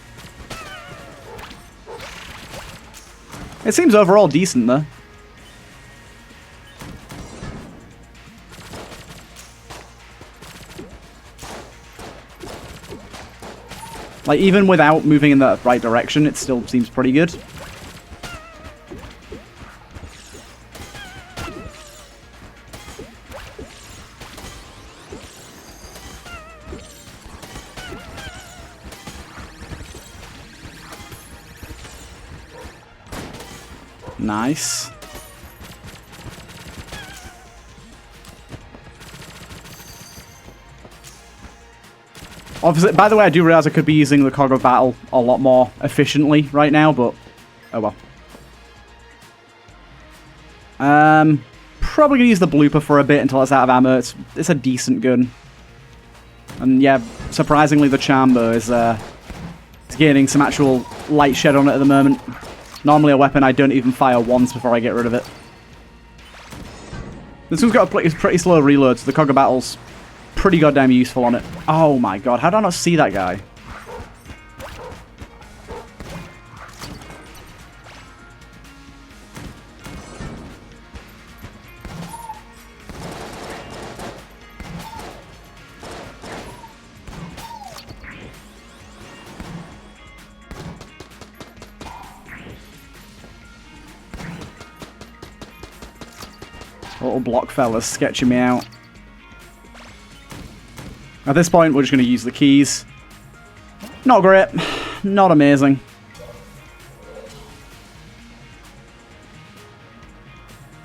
It seems overall decent, though. Like, even without moving in the right direction, it still seems pretty good. Nice. Obviously, by the way, I do realize I could be using the Cog of Battle a lot more efficiently right now, but oh well. Probably gonna use the blooper for a bit until it's out of ammo. It's a decent gun, and yeah, surprisingly, the charm bow is gaining some actual light shed on it at the moment. Normally, a weapon I don't even fire once before I get rid of it. This one's got a pretty slow reload, so the Cog of Battle's pretty goddamn useful on it. Oh my god, how did I not see that guy? Little block fella's sketching me out. At this point, we're just going to use the keys. Not great. Not amazing.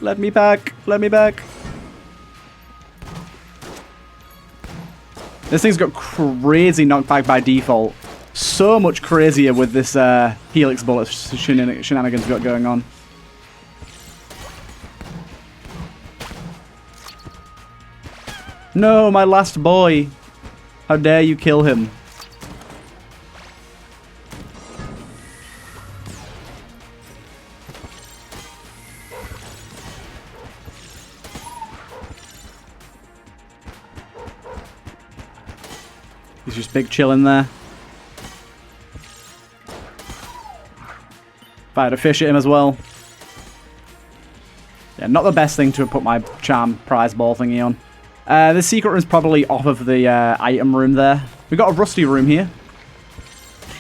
Let me back. Let me back. This thing's got crazy knockback by default. So much crazier with this Helix bullet shenanigans we've got going on. No, my last boy. How dare you kill him? He's just big chilling there. Fired a fish at him as well. Yeah, not the best thing to have put my charm prize ball thingy on. The secret room's probably off of the item room there. We've got a rusty room here.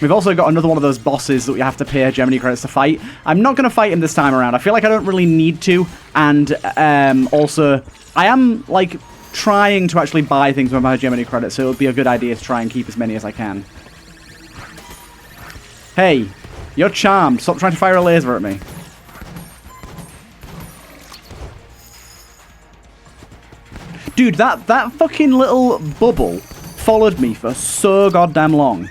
We've also got another one of those bosses that we have to pay Gemini credits to fight. I'm not going to fight him this time around. I feel like I don't really need to. And also, I am like trying to actually buy things with my Gemini credits, so it would be a good idea to try and keep as many as I can. Hey, you're charmed. Stop trying to fire a laser at me. Dude, that fucking little bubble followed me for so goddamn long.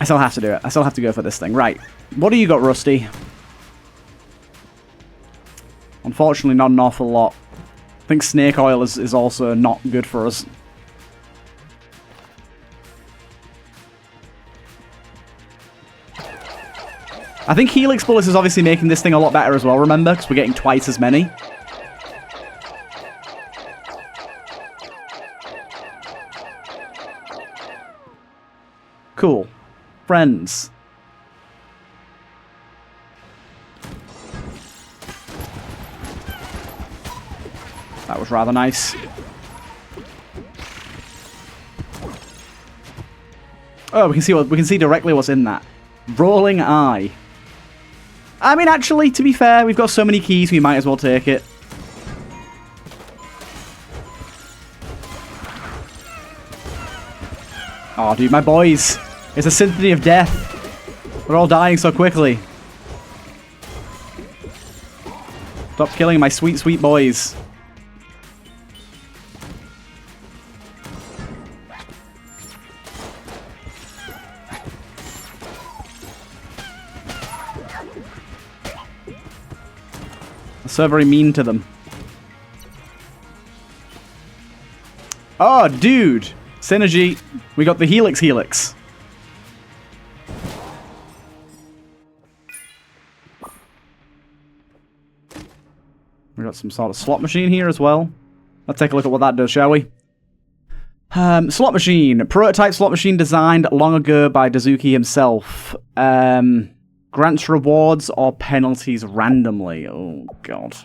I still have to do it. I still have to go for this thing. Right. What do you got, Rusty? Unfortunately, not an awful lot. I think snake oil is also not good for us. I think Helix Bullets is obviously making this thing a lot better as well, remember? Because we're getting twice as many. Cool. Friends. That was rather nice. Oh, we can see directly what's in that. Rolling eye. I mean, actually, to be fair, we've got so many keys, we might as well take it. Oh, dude, my boys. It's a symphony of death. We're all dying so quickly. Stop killing my sweet, sweet boys. I'm so very mean to them. Oh, dude. Synergy. We got the Helix Helix. We got some sort of slot machine here as well. Let's take a look at what that does, shall we? Slot machine. Prototype slot machine designed long ago by Dazuki himself. Grants rewards or penalties randomly. Oh, God.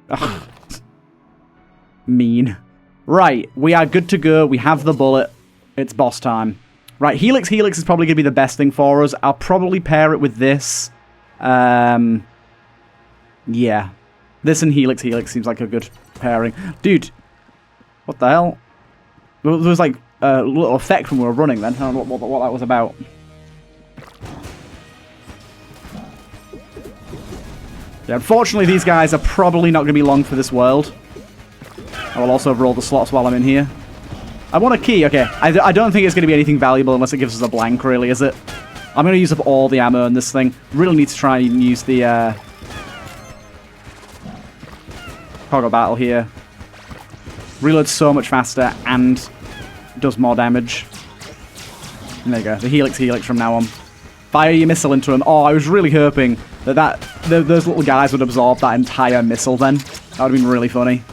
Ugh. Mean. Right, we are good to go. We have the bullet. It's boss time. Right, Helix Helix is probably going to be the best thing for us. I'll probably pair it with this. Yeah. This and Helix Helix seems like a good pairing. Dude, what the hell? There was like a little effect when we were running then. I don't know what that was about. Yeah, unfortunately these guys are probably not going to be long for this world. I will also roll the slots while I'm in here. I want a key. Okay, I don't think it's going to be anything valuable unless it gives us a blank, really, is it? I'm going to use up all the ammo in this thing. Really need to try and use the Coggle Battle here. Reloads so much faster and does more damage. And there you go. The Helix Helix from now on. Fire your missile into him. Oh, I was really hoping that those little guys would absorb that entire missile then. That would have been really funny.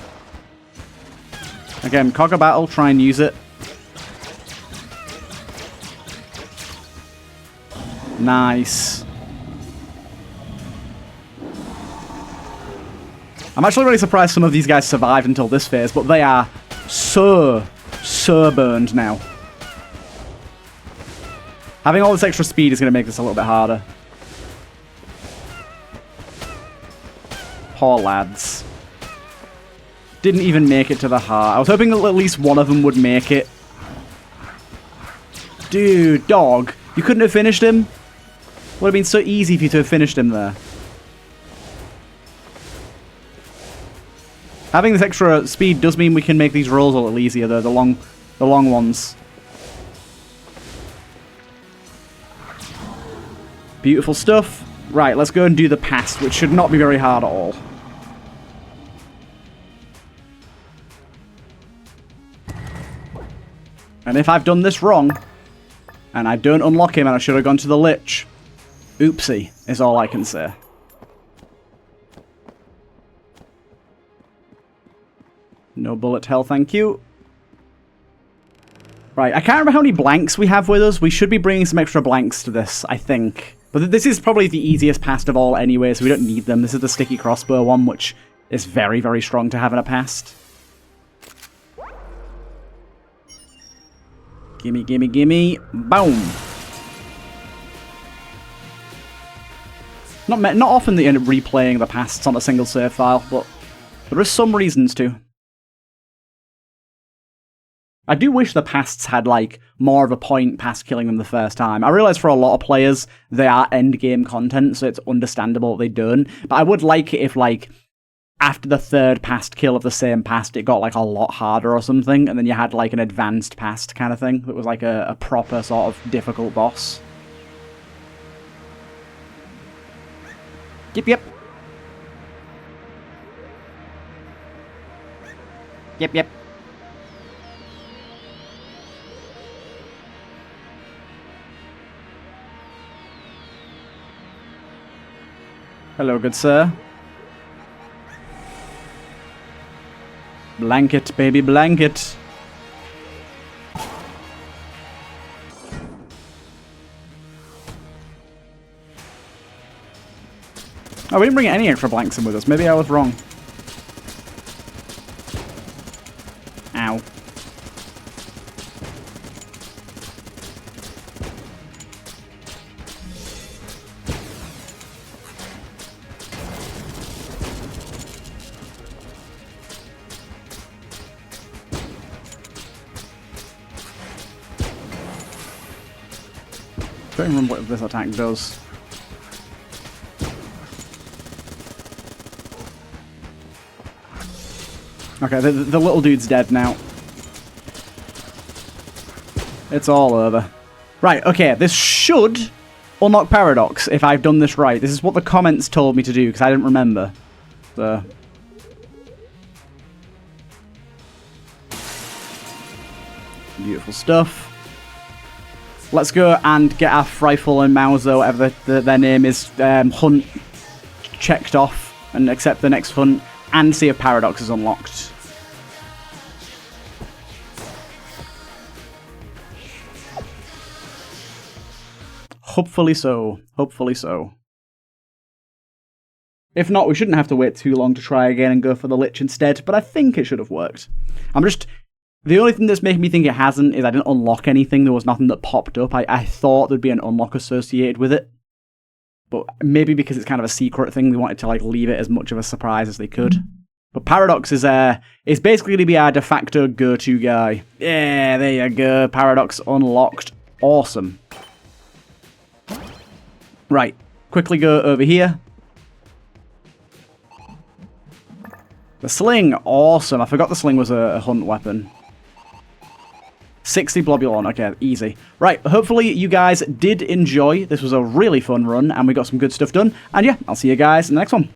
Again, Coggle Battle, try and use it. Nice. I'm actually really surprised some of these guys survived until this phase, but they are so burned now. Having all this extra speed is going to make this a little bit harder. Poor lads. Didn't even make it to the heart. I was hoping that at least one of them would make it. Dude, dog. You couldn't have finished him? Would have been so easy for you to have finished him there. Having this extra speed does mean we can make these rolls a little easier, though. The long ones. Beautiful stuff. Right, let's go and do the past, which should not be very hard at all. And if I've done this wrong, and I don't unlock him and I should have gone to the Lich, oopsie is all I can say. No bullet hell, thank you. Right, I can't remember how many blanks we have with us. We should be bringing some extra blanks to this, I think. But this is probably the easiest past of all anyway, so we don't need them. This is the sticky crossbow one, which is very, very strong to have in a past. Gimme, gimme, gimme. Boom. Not often that you end up replaying the pasts on a single save file, but there are some reasons to. I do wish the pasts had, like, more of a point past killing them the first time. I realise for a lot of players, they are endgame content, so it's understandable that they don't. But I would like it if, like, after the third past kill of the same past, it got, like, a lot harder or something, and then you had, like, an advanced past kind of thing that was, like, a proper sort of difficult boss. Yep, yep. Yep, yep. Hello, good sir. Blanket, baby, blanket. Oh, we didn't bring any extra blanks in with us. Maybe I was wrong. Ow. don't remember what this attack does. Okay, the little dude's dead now. It's all over. Right, okay, this should unlock Paradox if I've done this right. This is what the comments told me to do, because I didn't remember. So... beautiful stuff. Let's go and get our Frightful and Mauser, whatever their name is, hunt checked off and accept the next hunt and see if Paradox is unlocked. Hopefully so. Hopefully so. If not, we shouldn't have to wait too long to try again and go for the Lich instead, but I think it should have worked. The only thing that's making me think it hasn't is I didn't unlock anything. There was nothing that popped up. I thought there'd be an unlock associated with it. But maybe because it's kind of a secret thing, they wanted to leave it as much of a surprise as they could. But Paradox is basically going to be our de facto go-to guy. Yeah, there you go. Paradox unlocked. Awesome. Right. Quickly go over here. The sling. Awesome. I forgot the sling was a hunt weapon. 60 Blobulon. Okay, easy. Right, hopefully you guys did enjoy. This was a really fun run, and we got some good stuff done. And yeah, I'll see you guys in the next one.